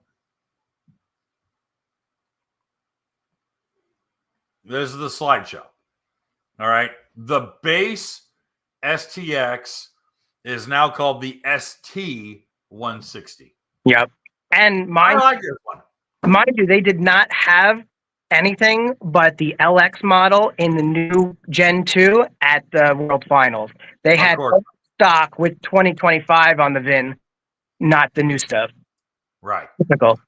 This is the slideshow. All right. The base STX is now called the ST160. Yep. And mind you, they did not have anything but the LX model in the new Gen 2 at the World Finals. They had stock with 2025 on the VIN, not the new stuff. Right. Typical.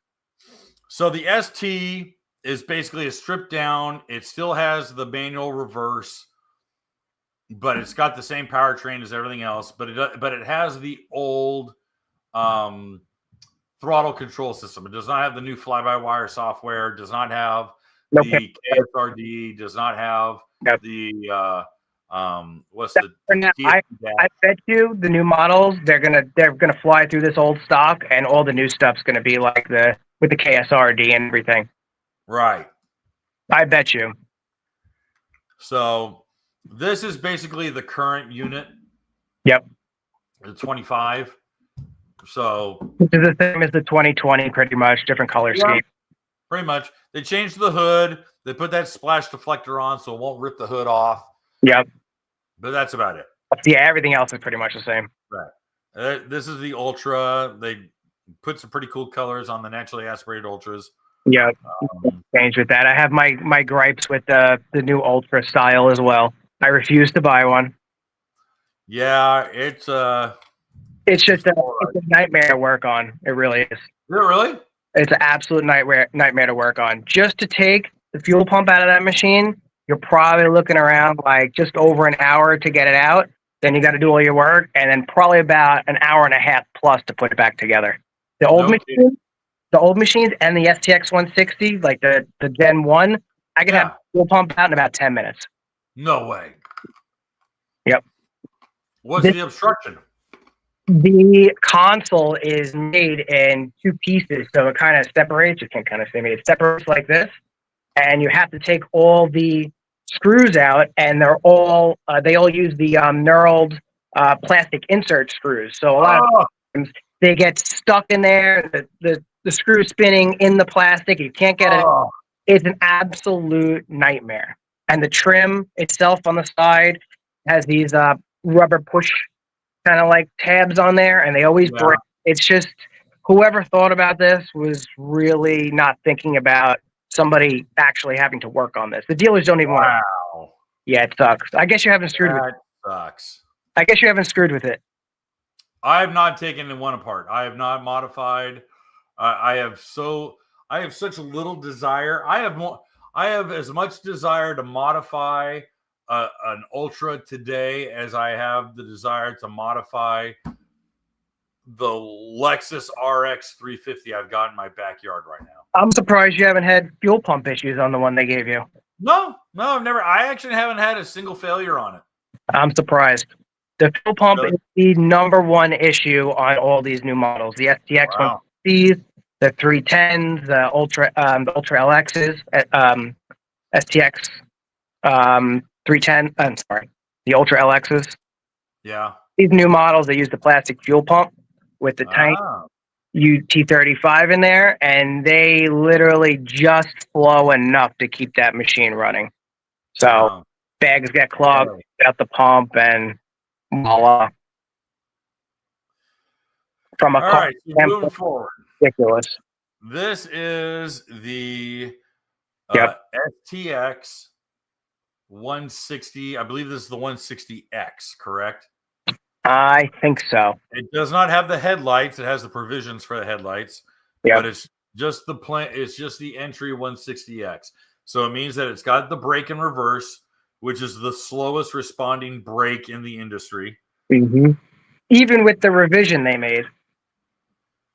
So the ST is basically a stripped down. It still has the manual reverse, but it's got the same powertrain as everything else. But it has the old throttle control system. It does not have the new fly-by-wire software. Does not have the KSRD. Does not have the what's the? I bet you the new models they're gonna fly through this old stock, and all the new stuff's gonna be like with the KSRD and everything. Right. I bet you. So this is basically the current unit. Yep. The 25. So this is the same as the 2020, pretty much different color scheme. Pretty much. They changed the hood. They put that splash deflector on so it won't rip the hood off. Yep. But that's about it. Yeah, everything else is pretty much the same. Right. This is the Ultra. They put some pretty cool colors on the naturally aspirated Ultras. Yeah, change with that. I have my gripes with the new Ultra style as well. I refuse to buy one. Yeah, it's just a nightmare to work on. It really is. Is it really? It's an absolute nightmare to work on. Just to take the fuel pump out of that machine, you're probably looking around like just over an hour to get it out. Then you got to do all your work, and then probably about an hour and a half plus to put it back together. The old machines and the STX 160, like the Gen 1, I could have fuel pump out in about 10 minutes. No way. Yep. What's the obstruction? The console is made in two pieces, so it kind of separates. You can kind of see me. It separates like this, and you have to take all the screws out, and they all use the knurled plastic insert screws. So a lot of times they get stuck in there. The screw spinning in the plastic. You can't get it. It's an absolute nightmare. And the trim itself on the side has these rubber push kind of like tabs on there, and they always break. It's just whoever thought about this was really not thinking about somebody actually having to work on this. The dealers don't even want to. Yeah, it sucks. I guess you haven't screwed with it. Sucks. I guess you haven't screwed with it. I have not taken one apart. I have not modified. I have such little desire. I have as much desire to modify an Ultra today as I have the desire to modify the Lexus RX 350 I've got in my backyard right now. I'm surprised you haven't had fuel pump issues on the one they gave you. No, I've never. I actually haven't had a single failure on it. I'm surprised. The fuel pump is the #1 issue on all these new models. The STX 160s, the 310s, the Ultra LXs, STX 310. I'm sorry, the Ultra LXs. Yeah. These new models, they use the plastic fuel pump with the tank UT35 in there, and they literally just flow enough to keep that machine running. So bags get clogged out the pump, and voila. From a car moving forward. Ridiculous. This is the STX 160. I believe this is the 160X, correct? I think so. It does not have the headlights. It has the provisions for the headlights. but it's just the It's just the entry 160X. So it means that it's got the brake in reverse, which is the slowest responding brake in the industry. Mm-hmm. Even with the revision they made.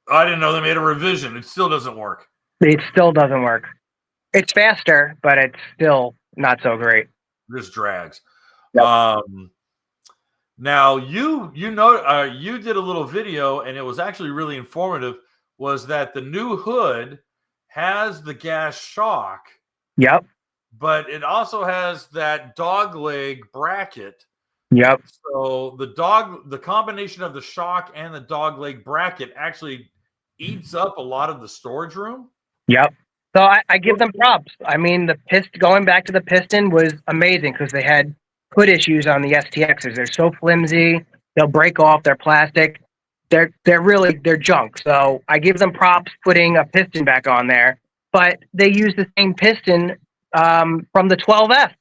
I didn't know they made a revision. It still doesn't work. It still doesn't work. It's faster, but it's still not so great. This drags. Yep. Now you did a little video, and it was actually really informative. Was that the new hood has the gas shock? Yep. But it also has that dog leg bracket. Yep. So the combination of the shock and the dog leg bracket actually eats up a lot of the storage room. Yep. So I give them props. I mean, going back to the piston was amazing because they had hood issues on the STXs. They're so flimsy. They'll break off. They're plastic. They're junk. So I give them props putting a piston back on there. But they use the same piston from the 12F.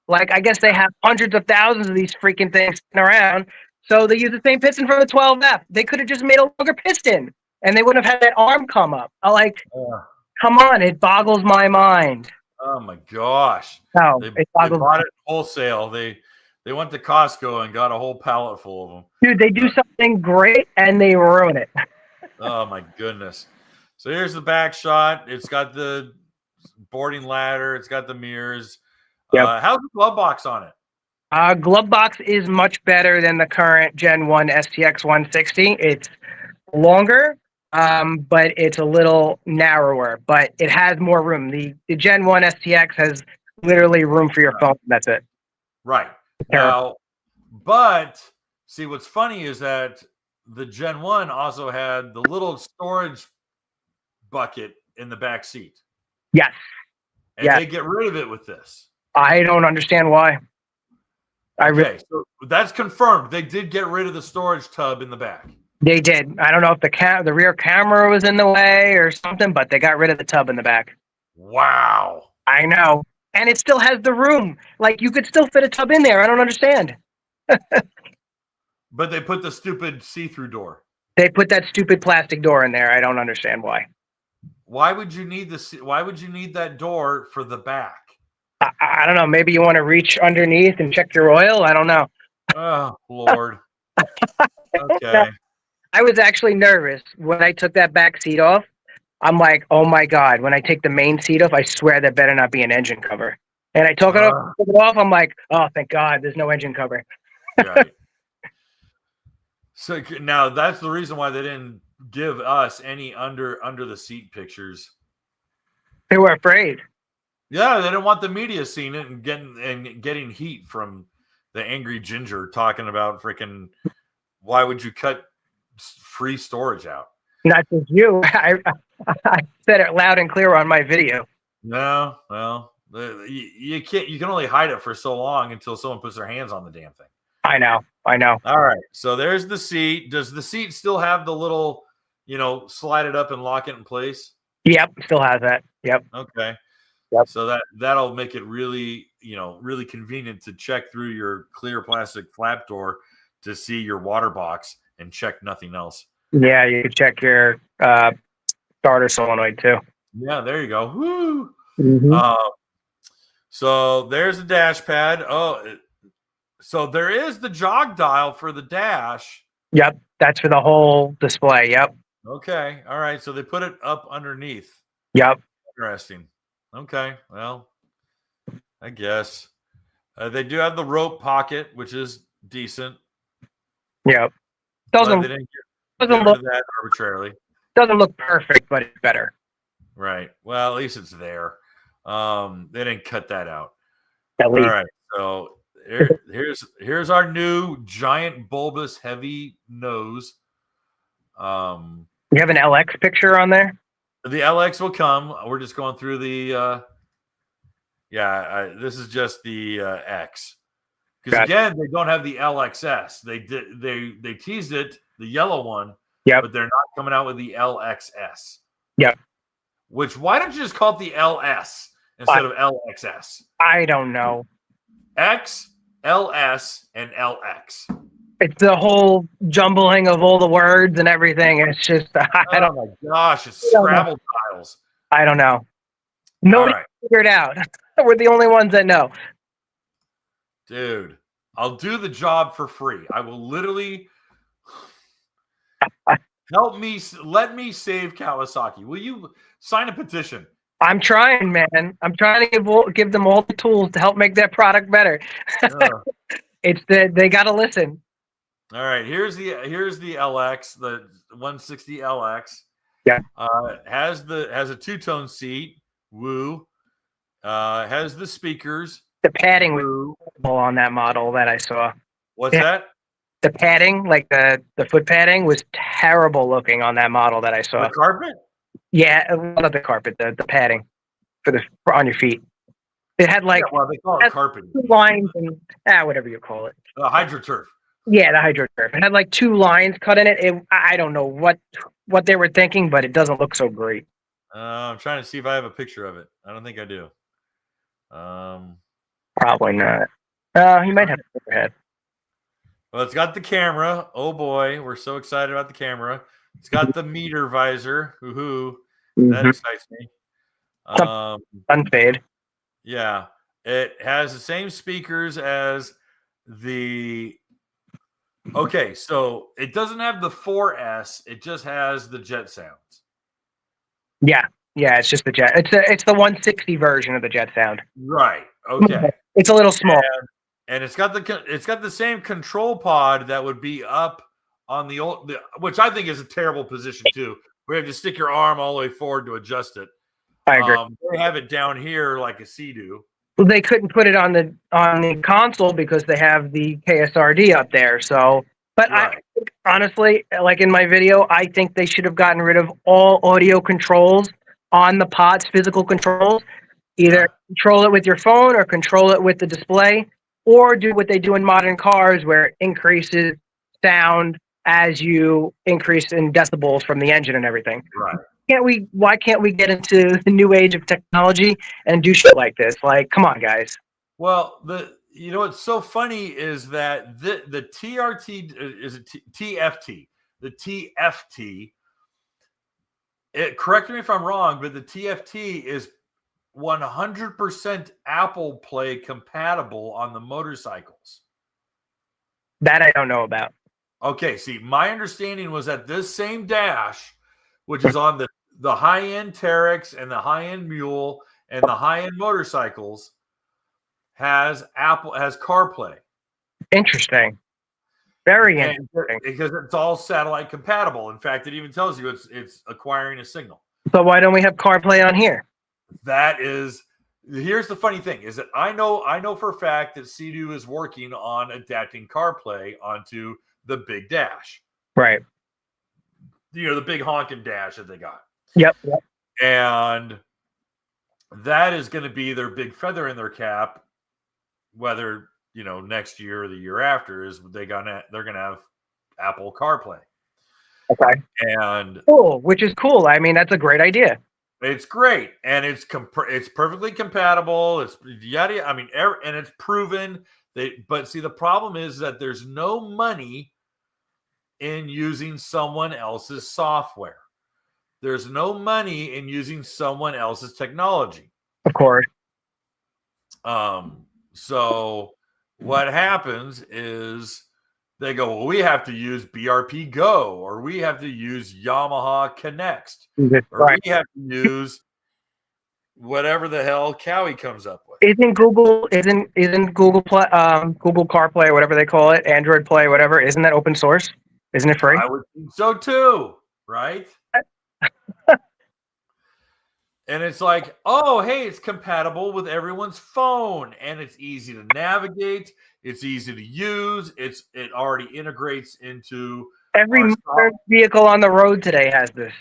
Like, I guess they have hundreds of thousands of these freaking things around. So they use the same piston from the 12F. They could have just made a longer piston and they wouldn't have had that arm come up. Come on, it boggles my mind. Oh my gosh. No, they bought it wholesale. They went to Costco and got a whole pallet full of them. Dude, they do something great and they ruin it. Oh my goodness. So here's the back shot. It's got the boarding ladder. It's got the mirrors. Yep. How's the glove box on it? Glove box is much better than the current Gen 1 STX 160. It's longer, but it's a little narrower, but it has more room. The Gen 1 STX has literally room for your phone. That's it. Right. Now, but see, what's funny is that the Gen 1 also had the little storage bucket in the back seat. Yes. And they get rid of it with this. I don't understand why. So that's confirmed. They did get rid of the storage tub in the back. They did. I don't know if the rear camera was in the way or something, but they got rid of the tub in the back. Wow. I know. And it still has the room. Like, you could still fit a tub in there. I don't understand. But they put the stupid see-through door. They put that stupid plastic door in there. I don't understand why. Why would you need that door for the back? I don't know. Maybe you want to reach underneath and check your oil. I don't know. Oh, Lord. Okay. I was actually nervous when I took that back seat off. I'm like, oh my God, when I take the main seat off, I swear there better not be an engine cover. And I took it off. I'm like, oh, thank God, there's no engine cover. Right. So now that's the reason why they didn't give us any under the seat pictures. They were afraid. Yeah, they didn't want the media seeing it and getting heat from the angry ginger talking about freaking why would you cut free storage out? Not just you. I said it loud and clear on my video. No, well, you can't. You can only hide it for so long until someone puts their hands on the damn thing. I know. All right, so there's the seat. Does the seat still have the little, slide it up and lock it in place? Yep, still has that. Yep. Okay. Yep. So that'll make it really, really convenient to check through your clear plastic flap door to see your water box and check nothing else. Yeah, you can check your starter solenoid too. Yeah, there you go. Woo! Mm-hmm. So there's the dash pad. So there is the jog dial for the dash. Yep, that's for the whole display. Yep. Okay. All right. So they put it up underneath. Yep. Interesting. Okay. Well, I guess they do have the rope pocket, which is decent. Yep. Doesn't look that arbitrarily. Doesn't look perfect, but it's better. Right. Well, at least it's there. They didn't cut that out. At least. All right. So here's our new giant bulbous heavy nose. You have an LX picture on there? The LX will come. We're just going through the this is just the X. Because again, they don't have the LXS. They teased it, the yellow one, but they're not coming out with the LXS. Yep. Why don't you just call it the LS instead of LXS? I don't know. X, LS, and LX. It's the whole jumbling of all the words and everything. It's just I Oh my gosh, it's don't know. Scrabble tiles. I don't know. All Nobody right, figured it out. We're the only ones that know. dude. I'll do the job for free. I will literally help me. Let me save Kawasaki. Will you sign a petition? I'm trying, man. I'm trying to give them all the tools to help make their product better. It's they got to listen. All right, here's the LX, the 160 LX. Yeah. Has a two-tone seat. Woo. Has the speakers. The padding was Woo. terrible on that model that I saw. What's that? The padding, like the foot padding, was terrible looking on that model that I saw. The carpet? Yeah, not the carpet, the padding for on your feet. It had like well, they call it carpet. 2 lines and whatever you call it. HydroTurf. Yeah, the HydroTurf. It had like 2 lines cut in it. I don't know what they were thinking, but it doesn't look so great. I'm trying to see if I have a picture of it. I don't think I do. Probably not. He might have a overhead. Well, it's got the camera. Oh boy, we're so excited about the camera. It's got the meter visor. Woohoo! That excites me. Unfade. Yeah, it has the same speakers as the. Okay, so it doesn't have the 4S. It just has the Jet sounds. Yeah, it's just the Jet. It's the 160 version of the Jet sound. Right. Okay. It's a little small. And it's got the same control pod that would be up on the old, which I think is a terrible position too. We have to stick your arm all the way forward to adjust it. I agree. They have it down here like a Sea-Doo. Well, they couldn't put it on the console because they have the KSRD up there. So, but right. I think, honestly, like in my video, I think they should have gotten rid of all audio controls on the pods, physical controls. Either control it with your phone or control it with the display, or do what they do in modern cars where it increases sound as you increase in decibels from the engine and everything. Right. Why can't we get into the new age of technology and do shit like this? Like, come on, guys. Well, what's so funny is that the TRT is a TFT. The TFT, correct me if I'm wrong, but the TFT is 100% Apple Play compatible on the motorcycles. That I don't know about. Okay, see, my understanding was that this same dash, which is on the high-end Terex and the high-end Mule and the high-end motorcycles, has CarPlay. Interesting. Very interesting. Because it's all satellite compatible. In fact, it even tells you it's acquiring a signal. So why don't we have CarPlay on here? Here's the funny thing is that I know for a fact that Sea-Doo is working on adapting CarPlay onto the big dash. Right. The big honking dash that they got. Yep. And that is going to be their big feather in their cap, whether, next year or the year after, is they're going to have Apple CarPlay. Okay. And cool, which is cool. I mean, that's a great idea. It's great, and it's perfectly compatible. It's yada. I mean, and it's proven. But see, the problem is that there's no money in using someone else's software. There's no money in using someone else's technology. Of course. So what happens is they go, well, we have to use BRP Go, or we have to use Yamaha Connect, or we have to use whatever the hell Kawi comes up with. Isn't Google Play, Google CarPlay, or whatever they call it, Android Play, whatever? Isn't that open source? Isn't it free? I would think so too, right? And it's like, oh, hey, it's compatible with everyone's phone, and it's easy to navigate. It's easy to use. It already integrates into every vehicle on the road today has this.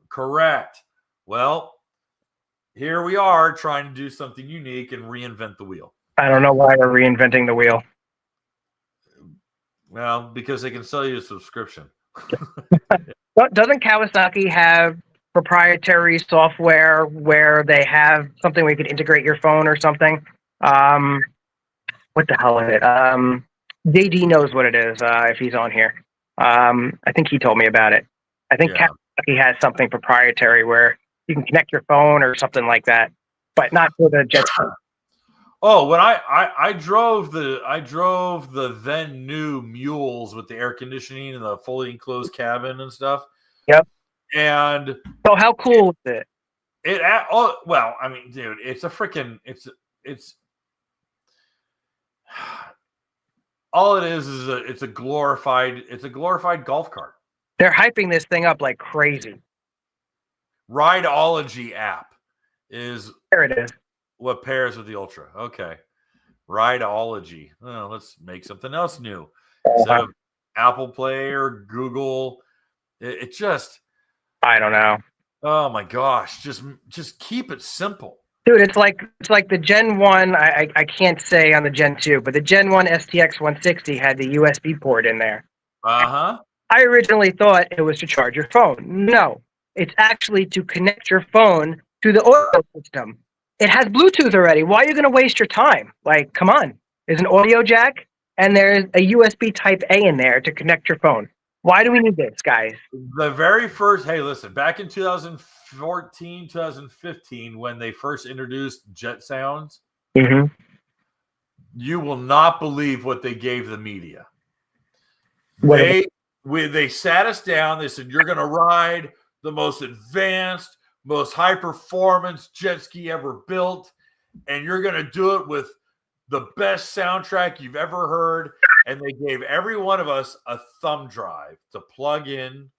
Correct. Well, here we are trying to do something unique and reinvent the wheel. I don't know why they're reinventing the wheel. Well, because they can sell you a subscription. Doesn't Kawasaki have proprietary software where they have something where you can integrate your phone or something? What the hell is it? JD knows what it is if he's on here. I think he told me about it. I think Kawasaki has something proprietary where you can connect your phone or something like that, but not for the JetSki. Oh, when I drove the then new mules with the air conditioning and the fully enclosed cabin and stuff. Yep. And so how cool is it? Well, I mean, dude, it's a freaking it's all it is it's a glorified golf cart. They're hyping this thing up like crazy. Rideology app is there it is. What pairs with the Ultra? Okay. Rideology. Oh, let's make something else new. Instead of Apple Play or Google, it just I don't know. Oh my gosh, just keep it simple. Dude, it's like the Gen 1, I can't say on the Gen 2, but the Gen 1 STX 160 had the USB port in there. Uh-huh. I originally thought it was to charge your phone. No, it's actually to connect your phone to the audio system. It has Bluetooth already. Why are you going to waste your time? Like, come on. There's an audio jack, and there's a USB Type-A in there to connect your phone. Why do we need this, guys? The very first, hey, listen, back in 2014, 2015, when they first introduced Jet Sounds, you will not believe what they gave the media. They sat us down. They said, you're going to ride the most advanced, most high-performance jet ski ever built, and you're going to do it with the best soundtrack you've ever heard. And they gave every one of us a thumb drive to plug in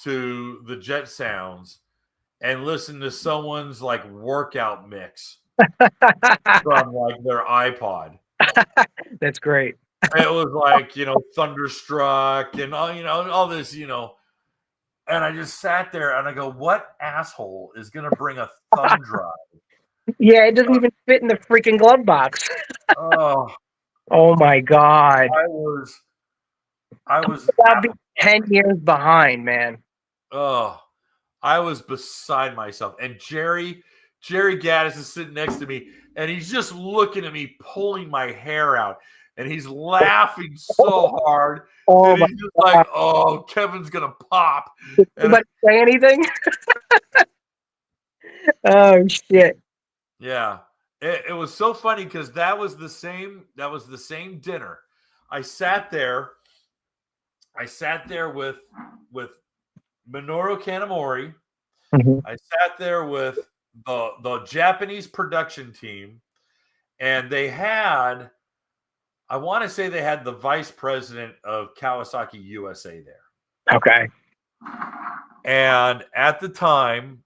to the Jet Sounds and listen to someone's like workout mix from like their iPod. That's great. It was like, Thunderstruck and all this, and I just sat there and I go, what asshole is going to bring a thumb drive? Yeah, it doesn't even fit in the freaking glove box. Oh my God. I was about 10 years behind, man. Oh, I was beside myself. And Jerry Gaddis is sitting next to me and he's just looking at me, pulling my hair out. And he's laughing so hard. And he's just like, oh, Kevin's going to pop. Did anybody say anything? Oh, shit. Yeah. It was so funny because that was the same dinner. I sat there with Minoru Kanamori. I sat there with the Japanese production team, and they had, I want to say they had the vice president of Kawasaki USA there. Okay. And at the time,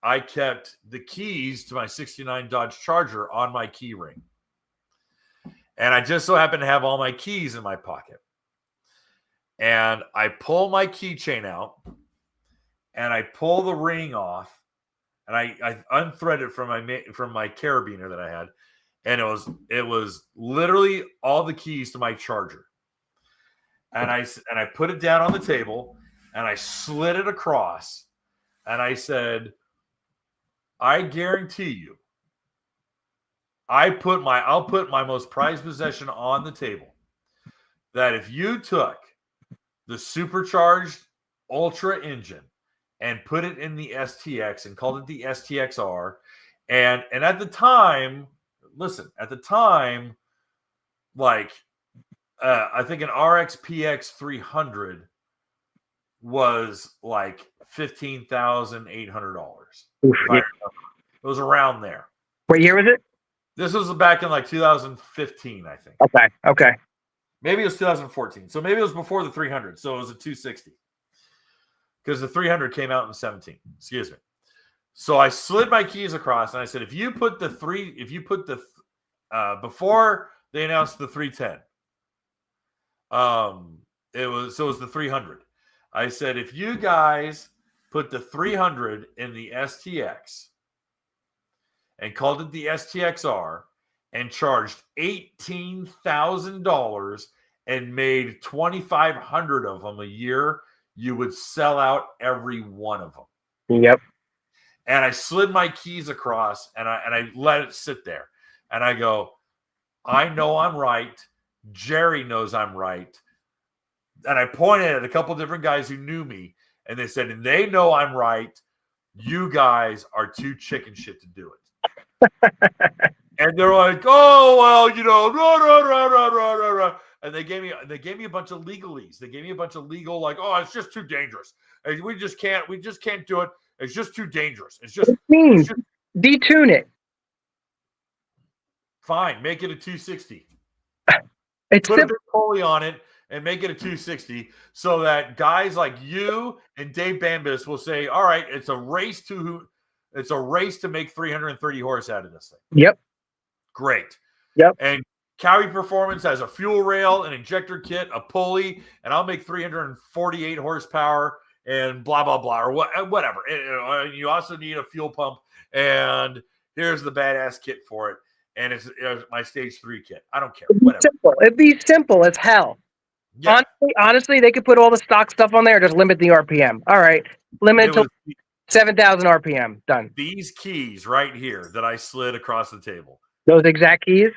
I kept the keys to my 69 Dodge Charger on my key ring. And I just so happened to have all my keys in my pocket. And I pull my keychain out and I pull the ring off and I unthread it from my carabiner that I had. And it was literally all the keys to my charger. And I put it down on the table and I slid it across and I said, I guarantee you, I'll put my most prized possession on the table, that if you took the supercharged Ultra engine and put it in the STX and called it the STXR, and at the time, like I think an RX-PX 300 was like $15,800. It was around there. What year was it? This was back in like 2015, I think. Okay. Maybe it was 2014. So maybe it was before the 300. So it was a 260. Because the 300 came out in 17. Excuse me. So I slid my keys across and I said, before they announced the 310, it was the 300. I said, if you guys put the 300 in the STX and called it the STXR and charged $18,000 and made 2,500 of them a year, you would sell out every one of them. Yep. And I slid my keys across and I let it sit there. And I go, I know I'm right. Jerry knows I'm right. And I pointed at a couple different guys who knew me, and they said, and they know I'm right. You guys are too chicken shit to do it. And they're like, oh, well, and they gave me a bunch of legalese. They gave me a bunch of legal, like, oh, it's just too dangerous. We just can't do it. It's just too dangerous. It's just detune it. Fine, make it a 260. It's Put simple. a big pulley on it and make it a 260 so that guys like you and Dave Bambis will say, all right, it's a race to make 330 horse out of this thing. Yep. Great. Yep. And Cali Performance has a fuel rail, an injector kit, a pulley, and I'll make 348 horsepower and blah, blah, blah, or whatever. You also need a fuel pump, and here's the badass kit for it. And it's my stage 3 kit. I don't care. Whatever. It'd be simple as hell. Yeah. Honestly, they could put all the stock stuff on there, just limit the RPM. All right. Limit to 7,000 RPM. Done. These keys right here that I slid across the table. Those exact keys?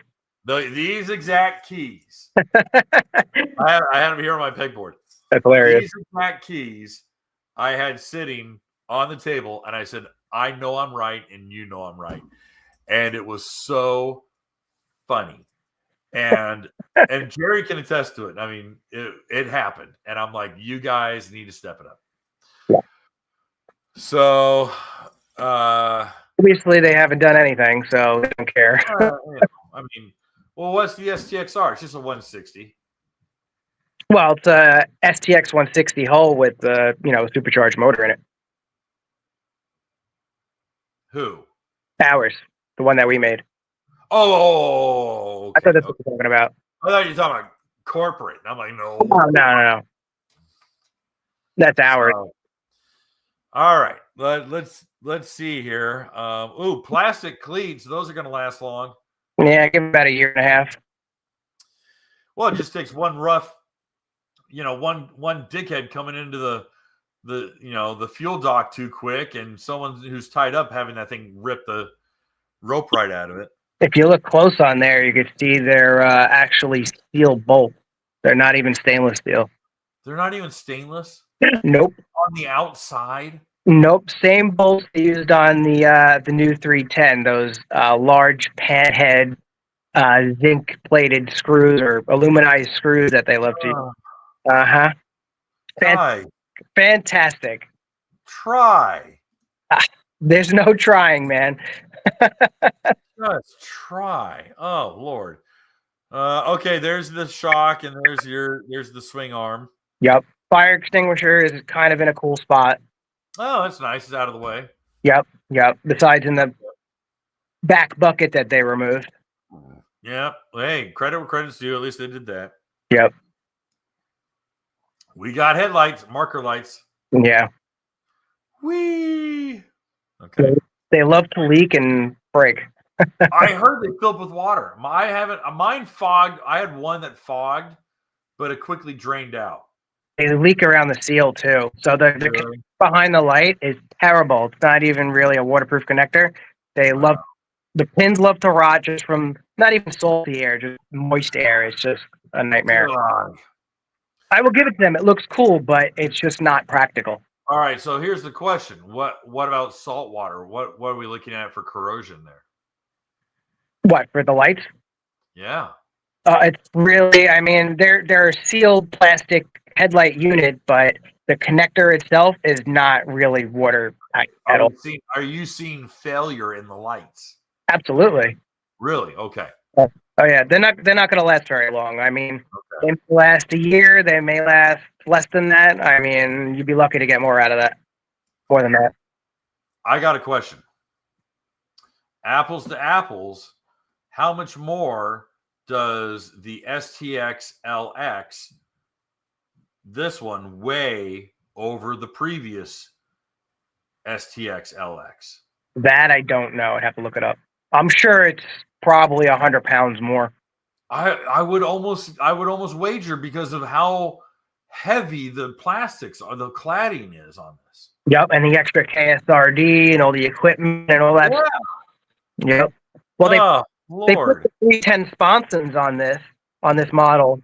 These exact keys. I had them here on my pegboard. That's hilarious. These exact keys I had sitting on the table, and I said, I know I'm right, and you know I'm right. And it was so funny. And Jerry can attest to it. I mean, it happened. And I'm like, you guys need to step it up. Yeah. So obviously they haven't done anything, so they don't care. I mean, well, what's the STXR? It's just a 160. Well, it's a STX 160 hull with the supercharged motor in it. Who? Ours. The one that we made. Oh, okay. I thought that's what you're talking about. I thought you were talking about corporate. I'm like, no. Oh, no. That's ours. All right. Let's see here. Plastic cleats. Those are going to last long. Yeah, give them about a year and a half. Well, it just takes one rough, one dickhead coming into the fuel dock too quick, and someone who's tied up having that thing rip the rope right out of it. If you look close on there, you can see they're actually steel bolts. They're not even stainless steel. They're not even stainless? Nope. On the outside? Nope. Same bolts used on the new 310. Those large pan head zinc plated screws or aluminized screws that they love to use. Fantastic. Try. There's no trying, man. Just try. Oh Lord. Okay, there's the shock, and there's the swing arm. Yep. Fire extinguisher is kind of in a cool spot. Oh, that's nice. It's out of the way. Yep. Besides in the back bucket that they removed. Yeah. Hey, credit where credit's due. At least they did that. Yep. We got headlights, marker lights. Yeah. Whee. Okay. They love to leak and break. I heard they filled with water. Mine fogged. I had one that fogged, but it quickly drained out. They leak around the seal too. So the behind the light is terrible. It's not even really a waterproof connector. The pins love to rot just from not even salty air, just moist air. It's just a nightmare. I will give it to them. It looks cool, but it's just not practical. All right. So here's the question. What about salt water? What are we looking at for corrosion there? What, for the lights? Yeah. It's really, I mean, they're a sealed plastic headlight unit, but the connector itself is not really watertight at all. Are you seeing failure in the lights? Absolutely. Really? Okay. Oh yeah, they're not going to last very long. I mean, they may last a year. They may last less than that. I mean, you'd be lucky to get more out of that. More than that. I got a question. Apples to apples, how much more does the STX LX, this one, weigh over the previous STX LX? That I don't know. I'd have to look it up. I'm sure it's probably 100 pounds more. I would almost wager because of how heavy the plastics are, the cladding is on this. Yep, and the extra KSRD and all the equipment and all that. Yeah. Yep. Well, they put Lord. the 310 sponsons on this, on this model,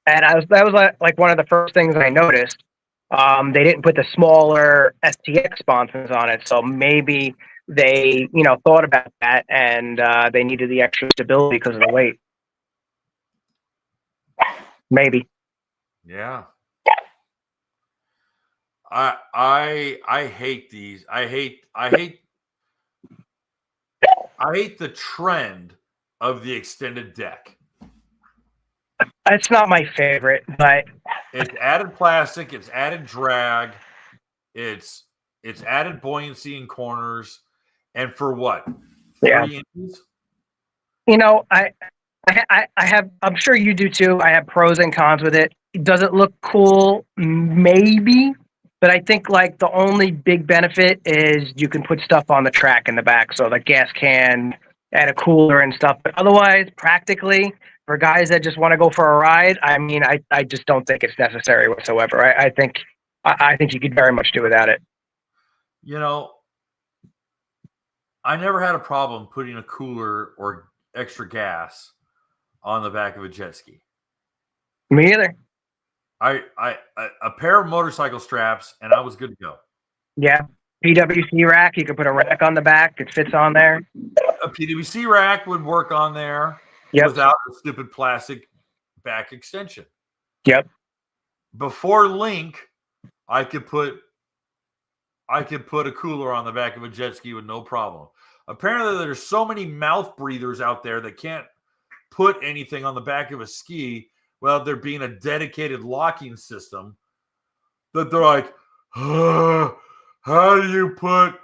and that was like one of the first things I noticed. They didn't put the smaller STX sponsons on it, so maybe they thought about that, and they needed the extra stability because of the weight. Maybe. Yeah. I hate these. I hate the trend of the extended deck. It's not my favorite, but it's added plastic, it's added drag, it's added buoyancy in corners, and for what? 3 inches? I have. I'm sure you do too. I have pros and cons with it. Does it look cool? Maybe, but I think like the only big benefit is you can put stuff on the track in the back, so the gas can and a cooler and stuff. But otherwise, practically, for guys that just want to go for a ride, I mean, I just don't think it's necessary whatsoever. I think you could very much do without it. I never had a problem putting a cooler or extra gas on the back of a jet ski. Me either. A pair of motorcycle straps and I was good to go. Yeah. PWC rack, you could put a rack on the back. It fits on there. A PWC rack would work on there without the stupid plastic back extension. Yep. Before Link, I could put a cooler on the back of a jet ski with no problem. Apparently, there's so many mouth breathers out there that can't put anything on the back of a ski without there being a dedicated locking system that they're like, how do you put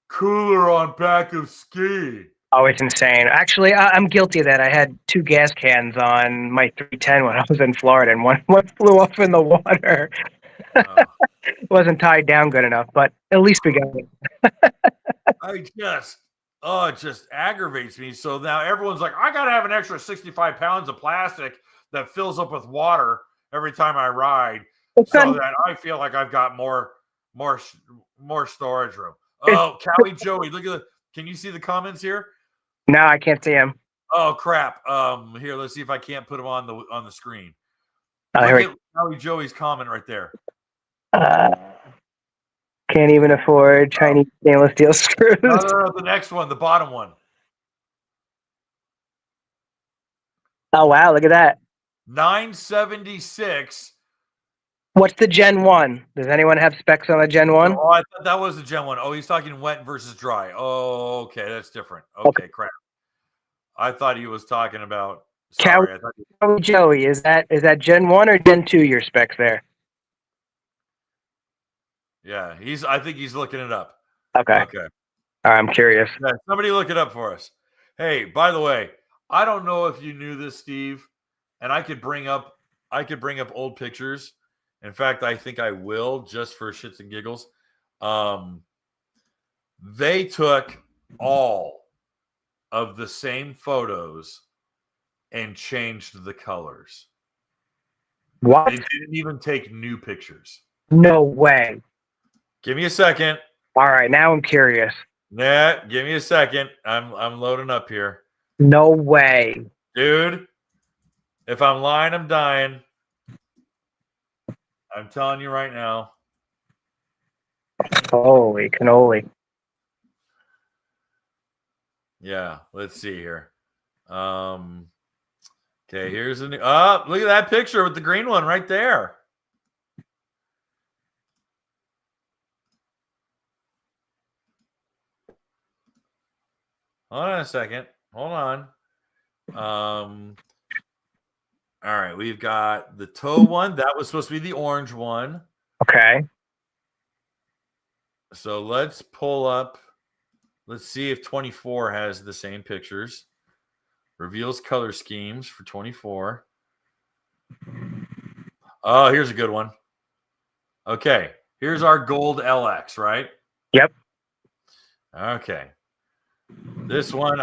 cooler on back of ski? Oh, it's insane. Actually, I'm guilty of that. I had 2 gas cans on my 310 when I was in Florida, and one flew off in the water. It wasn't tied down good enough, but at least we got it. It just aggravates me. So now everyone's like, I got to have an extra 65 pounds of plastic that fills up with water every time I ride so that I feel like I've got more storage room. Oh, Kawi Joey, look at can you see the comments here? No, I can't see him. Oh crap. Here, let's see if I can't put him on the screen. Look at Kawi Joey's comment right there. Can't even afford Chinese stainless steel screws. No, the next one, the bottom one. Oh wow, look at that. 976. What's the Gen 1? Does anyone have specs on the Gen 1? Oh, I thought that was the Gen 1. Oh, he's talking wet versus dry. Oh, okay, that's different. Okay, crap. I thought he was talking about Kawi Joey, is that Gen 1 or Gen 2 your specs there? Yeah, I think he's looking it up. Okay. I'm curious. Yeah, somebody look it up for us. Hey, by the way, I don't know if you knew this, Steve, and I could bring up old pictures. In fact, I think I will just for shits and giggles. They took all of the same photos and changed the colors. What? They didn't even take new pictures. No way. Give me a second. All right, now I'm curious. Yeah, give me a second. I'm loading up here. No way. Dude, if I'm lying, I'm dying. I'm telling you right now. Holy cannoli. Yeah, let's see here. Okay, here's a new. Oh, look at that picture with the green one right there. Hold on a second. Hold on. All right, we've got the toe one. That was supposed to be the orange one. Okay. So let's pull up. Let's see if 24 has the same pictures. Reveals color schemes for 24. Oh, here's a good one. Okay, here's our gold LX, right? Yep. Okay. This one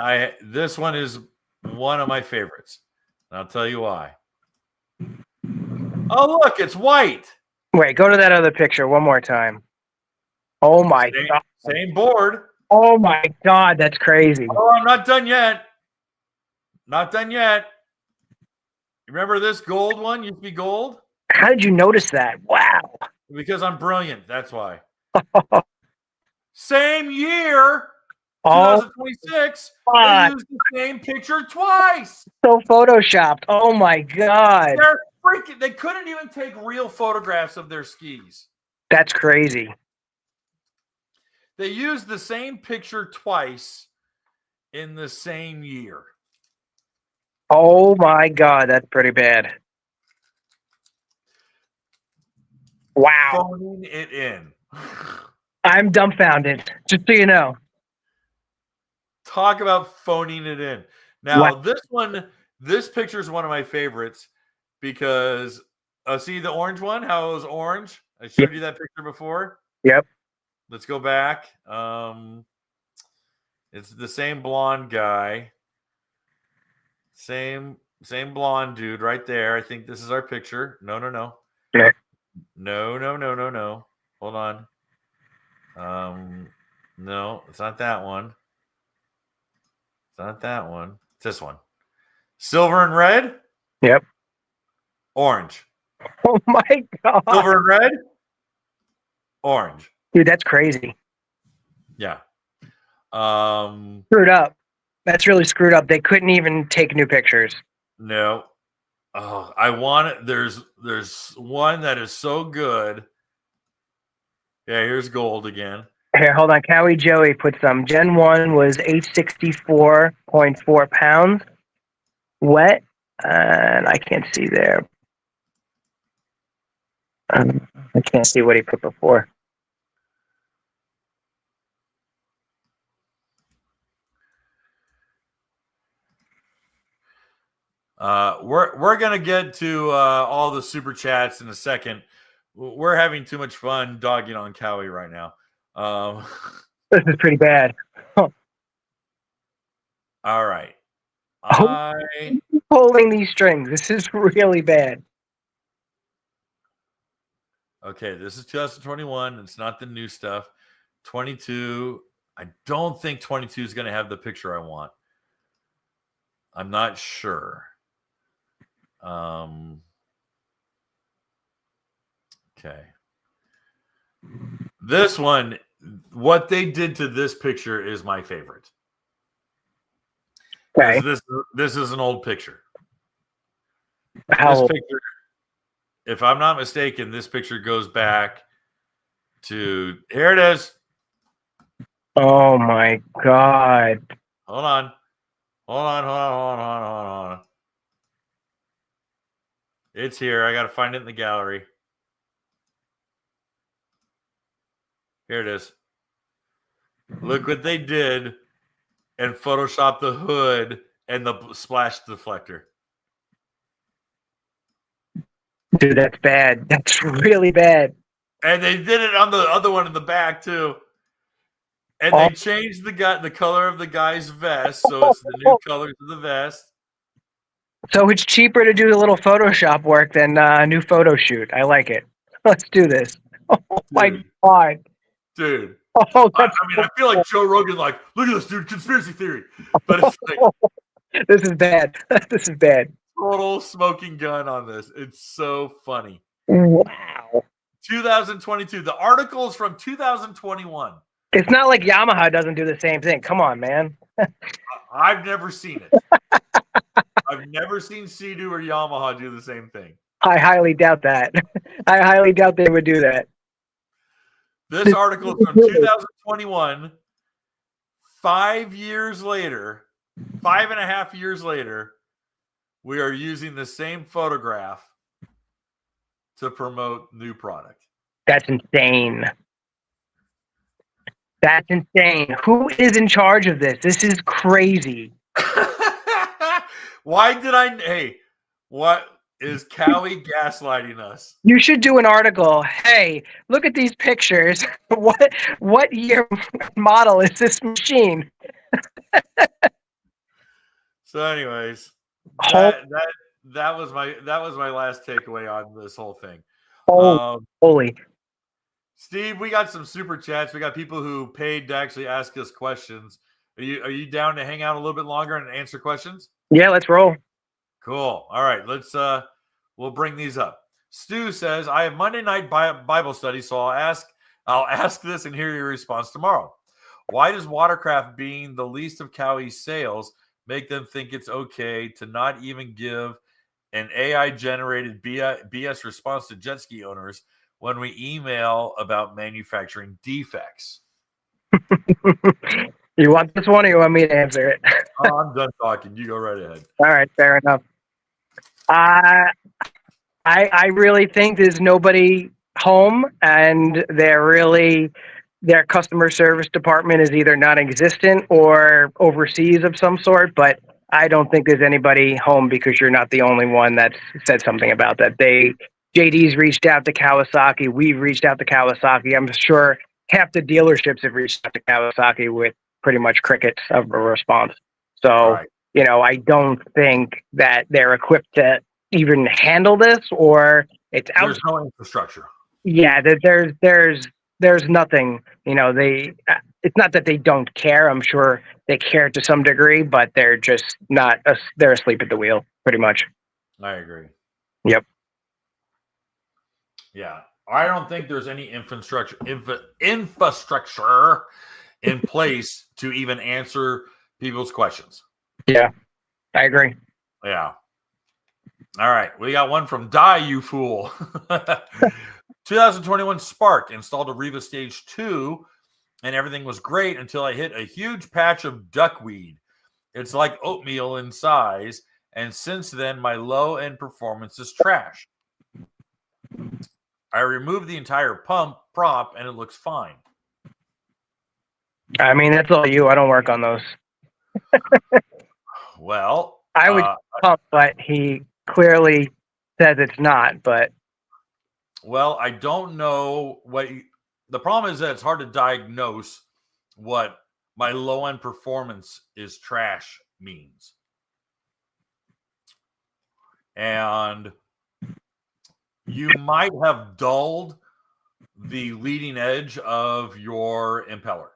is one of my favorites. And I'll tell you why. Oh, look, it's white. Wait, go to that other picture one more time. Oh my God. Same board. Oh my God, that's crazy. Oh, I'm not done yet. Not done yet. Remember this gold one used to be gold? How did you notice that? Wow. Because I'm brilliant. That's why. Same year, Oh, 2026, they God. used the same picture twice. So photoshopped. Oh my God. They're freaking. They couldn't even take real photographs of their skis. That's crazy. They used the same picture twice in the same year. Oh my God. That's pretty bad. Wow. Phoning it in. I'm dumbfounded, just so you know. Talk about phoning it in. Now, this picture is one of my favorites because see the orange one, how it was orange? I showed you that picture before. Yep. Let's go back. It's the same blonde guy. Same blonde dude right there. I think this is our picture. No. Yeah. No. Hold on. No, it's not that one. It's not that one. It's this one. Silver and red? Yep. Orange. Oh my God. Silver and red? Orange. Dude, that's crazy. Yeah. Screwed up. That's really screwed up. They couldn't even take new pictures. No. Oh, I want it. There's one that is so good. Yeah, here's gold again. Here, hold on. Kawi Joey put some. Gen 1 was 864.4 pounds wet. And I can't see there. I can't see what he put before. We're gonna get to all the super chats in a second. We're having too much fun dogging on Kawi right now. This is pretty bad. Huh. All right. Pulling these strings. This is really bad. Okay, this is 2021. It's not the new stuff. 22. I don't think 22 is going to have the picture I want. I'm not sure. Okay. This one, what they did to this picture is my favorite. Okay. This is an old picture. How this picture, if I'm not mistaken, this picture goes back to here it is. Oh my God. Hold on. It's here. I got to find it in the gallery. Here it is. Look what they did and Photoshop the hood and the splash deflector. Dude, that's bad. That's really bad. And they did it on the other one in the back too. And they changed the color of the guy's vest, so it's the new colors of the vest. So it's cheaper to do a little Photoshop work than a new photo shoot. I like it. Let's do this. Oh my God. Dude. Oh, that's I feel like Joe Rogan, like, look at this, dude, conspiracy theory. But it's like this is bad. This is bad. Total smoking gun on this. It's so funny. Wow. 2022. The article is from 2021. It's not like Yamaha doesn't do the same thing. Come on, man. I've never seen it. I've never seen Sea-Doo or Yamaha do the same thing. I highly doubt that. I highly doubt they would do that. This article is from 2021. 5 years later, 5.5 years later, we are using the same photograph to promote new product. That's insane. That's insane. Who is in charge of this? This is crazy. Why did hey, what is Kawi gaslighting us? You should do an article. Hey, look at these pictures. What year model is this machine? So anyways, that was my last takeaway on this whole thing. Holy. Steve, we got some super chats. We got people who paid to actually ask us questions. Are you down to hang out a little bit longer and answer questions? Yeah, let's roll. Cool. All right, let's we'll bring these up. Stu says, I have Monday night Bible study, so I'll ask this and hear your response tomorrow. Why does Watercraft, being the least of Kawi's sales, make them think it's okay to not even give an AI-generated BS response to jet ski owners when we email about manufacturing defects? You want this one, or you want me to answer it? Oh, I'm done talking. You go right ahead. All right, fair enough. I really think there's nobody home, and their customer service department is either non-existent or overseas of some sort. But I don't think there's anybody home, because you're not the only one that's said something about that. JD's reached out to Kawasaki. We've reached out to Kawasaki. I'm sure half the dealerships have reached out to Kawasaki with pretty much crickets of a response. So, Right. I don't think that they're equipped to even handle this, or it's out. There's no infrastructure. Yeah, there's nothing. It's not that they don't care. I'm sure they care to some degree, but they're just not. They're asleep at the wheel, pretty much. I agree. Yep. Yeah, I don't think there's any infrastructure in place to even answer people's questions. Yeah, I agree. Yeah. All right, we got one from Die You Fool. 2021 Spark installed a Riva Stage 2, and everything was great until I hit a huge patch of duckweed. It's like oatmeal in size, and since then my low-end performance is trash. I removed the entire prop, and it looks fine. I mean, that's all you. I don't work on those. Well, I would pump, but he clearly says it's not. But well, I don't know the problem is that it's hard to diagnose what my low-end performance is trash means. And you might have dulled the leading edge of your impeller.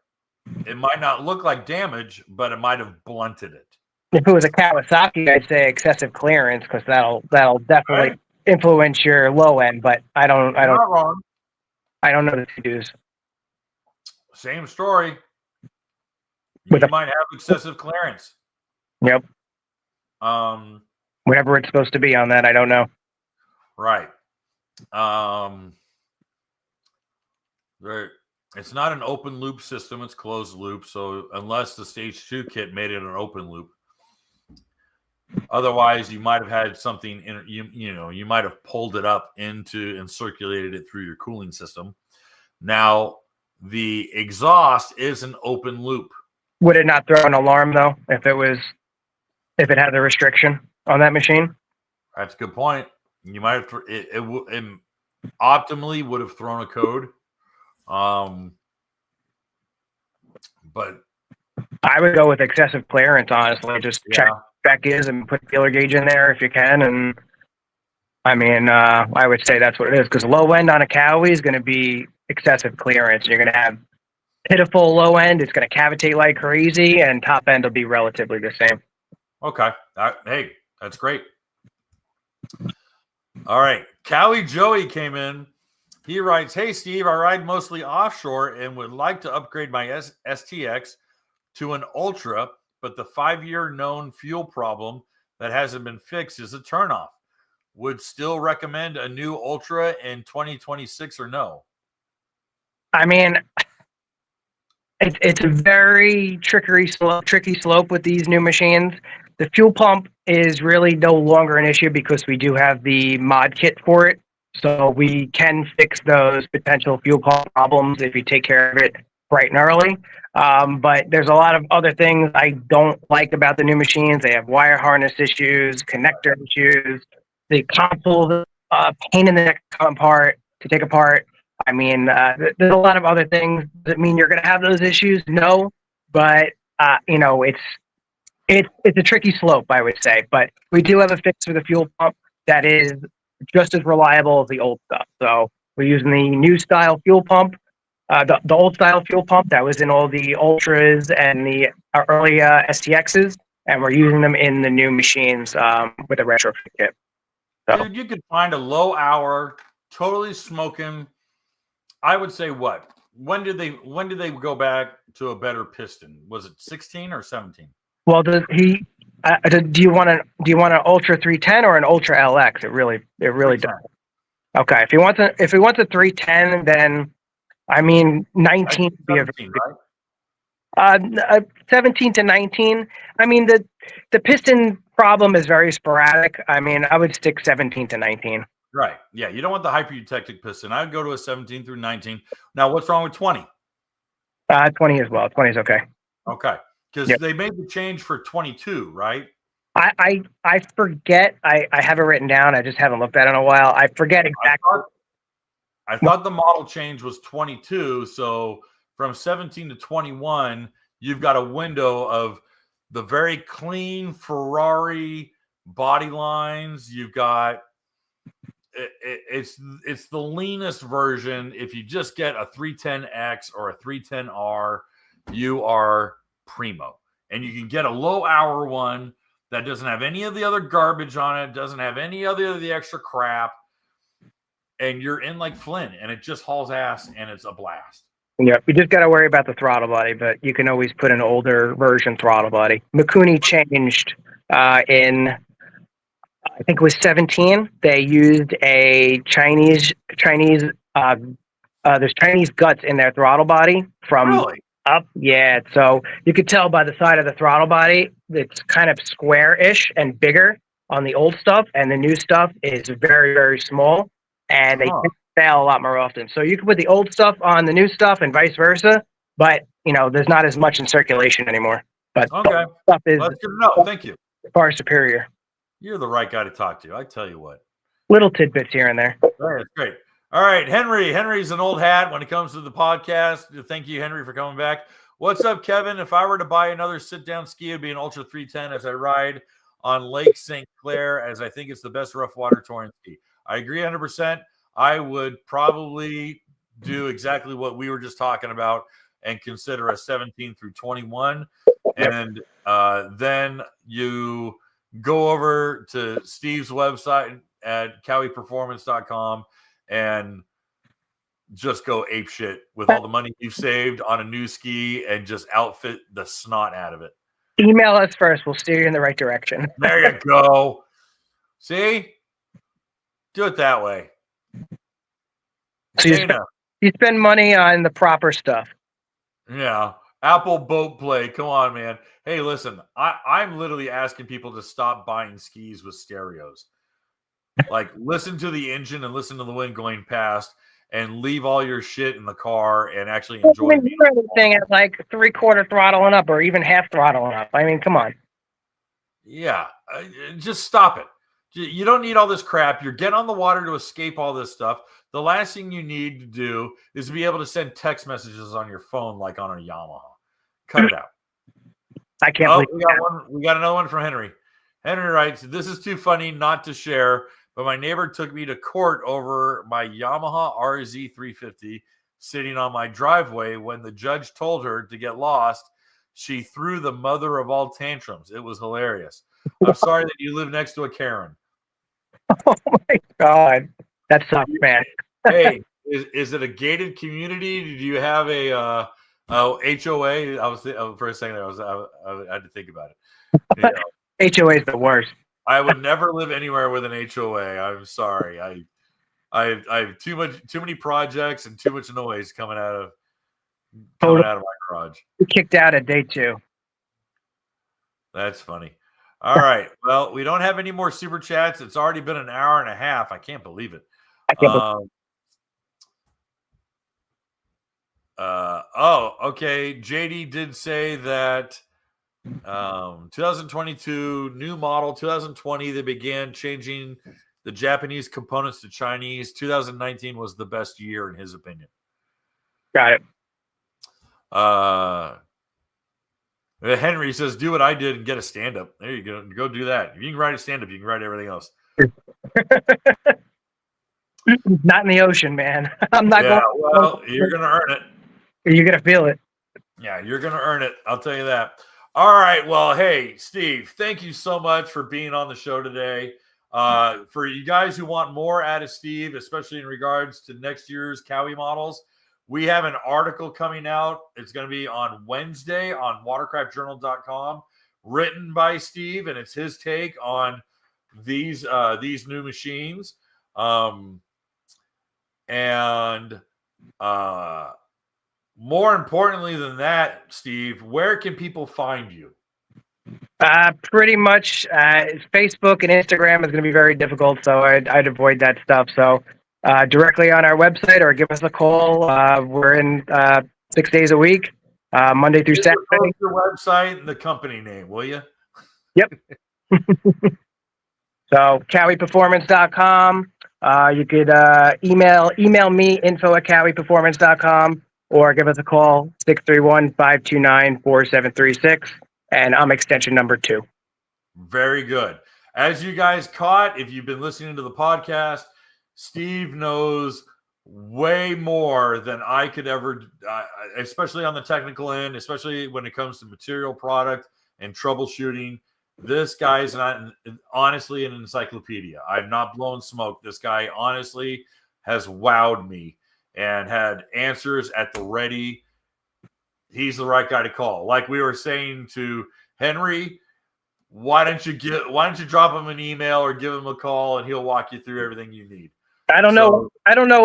It might not look like damage, but it might have blunted it. If it was a Kawasaki, I'd say excessive clearance, because that'll definitely influence your low end. But I don't Not wrong. I don't know the to-dos. Same story. You might have excessive clearance. Yep. Whatever it's supposed to be on that, I don't know. Right. It's not an open loop system, it's closed loop. So unless the stage 2 kit made it an open loop, otherwise you might have had something in you might have pulled it up into and circulated it through your cooling system. Now the exhaust is an open loop. Would it not throw an alarm though if it had a restriction on that machine? That's a good point. You might have it optimally would have thrown a code. But I would go with excessive clearance, honestly. Just check spec is and put feeler gauge in there if you can. And I mean, I would say that's what it is, because low end on a Kawi is going to be excessive clearance. You're going to have pitiful low end. It's going to cavitate like crazy, and top end will be relatively the same. Okay. Hey, that's great. All right. Cali Joey came in. He writes, hey, Steve, I ride mostly offshore and would like to upgrade my STX to an Ultra, but the 5-year known fuel problem that hasn't been fixed is a turnoff. Would still recommend a new Ultra in 2026 or no? I mean, it's a very tricky slope with these new machines. The fuel pump is really no longer an issue because we do have the mod kit for it. So we can fix those potential fuel pump problems if you take care of it bright and early. But there's a lot of other things I don't like about the new machines. They have wire harness issues, connector issues, the console, pain in the neck to come apart, to take apart. I mean, there's a lot of other things that mean you're going to have those issues. No, but it's a tricky slope, I would say. But we do have a fix for the fuel pump that is just as reliable as the old stuff. So we're using the new style fuel pump, the old style fuel pump that was in all the Ultras and the early STXs, and we're using them in the new machines with a retrofit kit. So. Dude, you could find a low hour, totally smoking. I would say what? When did they go back to a better piston? Was it 16 or 17? Well, do you want an Ultra 310 or an Ultra LX? It really does. Okay, if he wants a 310, then I mean 19 would be 17, right? 17 to 19. I mean the piston problem is very sporadic. I mean, I would stick 17 to 19. Right. Yeah, you don't want the hyper-eutectic piston. I'd go to a 17 through 19. Now, what's wrong with 20? 20 as well. 20 is okay. Okay, because they made the change for 22, right? I forget. I have it written down. I just haven't looked at it in a while. I forget exactly. I thought the model change was 22. So from 17 to 21, you've got a window of the very clean Ferrari body lines. You've got it's the leanest version. If you just get a 310X or a 310R, you are primo. And you can get a low hour one that doesn't have any of the other garbage on it, doesn't have any other of the extra crap, and you're in like Flynn, and it just hauls ass, and it's a blast. Yeah, you just got to worry about the throttle body, but you can always put an older version throttle body. Mikuni changed in, I think it was 17. They used a Chinese. There's Chinese guts in their throttle body from Really? up. Yeah, so you could tell by the side of the throttle body, it's kind of square-ish and bigger on the old stuff, and the new stuff is very, very small, and they fail a lot more often. So you can put the old stuff on the new stuff and vice versa, but there's not as much in circulation anymore. But okay, stuff is that's good to know. Thank you. Far superior. You're the right guy to talk to. I tell you what. Little tidbits here and there. That's great. All right, Henry. Henry's an old hat when it comes to the podcast. Thank you, Henry, for coming back. What's up, Kevin? If I were to buy another sit-down ski, it would be an Ultra 310 as I ride on Lake St. Clair, as I think it's the best rough water touring ski. I agree 100%. I would probably do exactly what we were just talking about and consider a 17 through 21. And then you go over to Steve's website at kawiperformance.com and just go ape shit with all the money you've saved on a new ski and just outfit the snot out of it. Email us first. We'll steer you in the right direction. There you go. See? Do it that way. So you spend money on the proper stuff. Yeah. Apple boat play. Come on, man. Hey, listen, I'm literally asking people to stop buying skis with stereos. Like, listen to the engine and listen to the wind going past and leave all your shit in the car and actually enjoy it. Everything at like 3/4 throttle and up or even half throttle and up. I mean, come on. Yeah. Just stop it. You don't need all this crap. You're getting on the water to escape all this stuff. The last thing you need to do is to be able to send text messages on your phone like on a Yamaha. Cut it out. I can't believe we got another one from Henry. Henry writes, "This is too funny not to share, but my neighbor took me to court over my Yamaha RZ 350 sitting on my driveway. When the judge told her to get lost, she threw the mother of all tantrums. It was hilarious. I'm sorry that you live next to a Karen." Oh my God. That sucks, man. Hey, is it a gated community? Do you have a HOA? I was for a second there. I had to think about it. HOA is the worst. I would never live anywhere with an HOA. I'm sorry. I have too many projects and too much noise coming out of my garage. You kicked out at day 2. That's funny. All right. Well, we don't have any more super chats. It's already been an hour and a half. I can't believe it. Okay. JD did say that 2022 new model, 2020 they began changing the Japanese components to Chinese. 2019 was the best year in his opinion. Got it. Henry says, "Do what I did and get a stand-up." There you go. Go do that. If you can ride a stand-up, you can ride everything else. Not in the ocean, man. I'm not going. Well, you're going to earn it. You're going to feel it. Yeah, you're going to earn it. I'll tell you that. All right. Well, hey, Steve, thank you so much for being on the show today. For you guys who want more out of Steve, especially in regards to next year's Kawi models, we have an article coming out. It's going to be on Wednesday on watercraftjournal.com, written by Steve, and it's his take on these new machines. And more importantly than that, Steve, where can people find you? Pretty much Facebook and Instagram is going to be very difficult, so I'd avoid that stuff. So directly on our website or give us a call. We're in 6 days a week, Monday through Saturday. Your website and the company name, will you? Yep. So kawiperformance.com. You could email me info@kawiperformance.com or give us a call 631-529-4736, and I'm extension number 2. Very good. As you guys caught, if you've been listening to the podcast, Steve knows way more than I could ever, especially on the technical end, especially when it comes to material product and troubleshooting. This guy is honestly an encyclopedia. I'm not blowing smoke. This guy honestly has wowed me and had answers at the ready. He's the right guy to call. Like we were saying to Henry, why don't you drop him an email or give him a call, and he'll walk you through everything you need. I don't know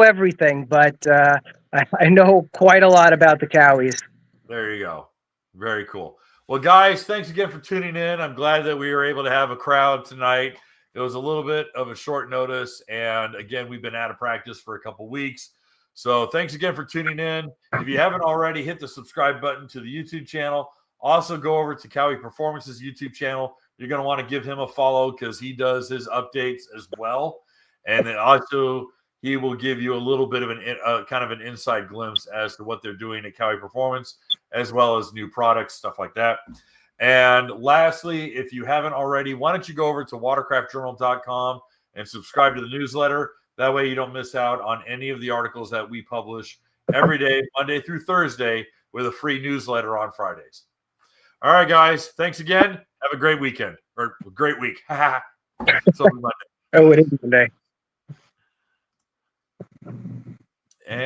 everything, but I know quite a lot about the Kawis. There you go. Very cool. Well, guys, thanks again for tuning in. I'm glad that we were able to have a crowd tonight. It was a little bit of a short notice, and again, we've been out of practice for a couple weeks. So thanks again for tuning in. If you haven't already, hit the subscribe button to the YouTube channel. Also, go over to Cali Performance's YouTube channel. You're going to want to give him a follow because he does his updates as well. And then also, he will give you a little bit of kind of an inside glimpse as to what they're doing at Cali Performance, as well as new products, stuff like that. And lastly, if you haven't already, why don't you go over to watercraftjournal.com and subscribe to the newsletter. That way you don't miss out on any of the articles that we publish every day, Monday through Thursday, with a free newsletter on Fridays. All right, guys. Thanks again. Have a great weekend or a great week. It's only Monday. Oh, it is Monday. And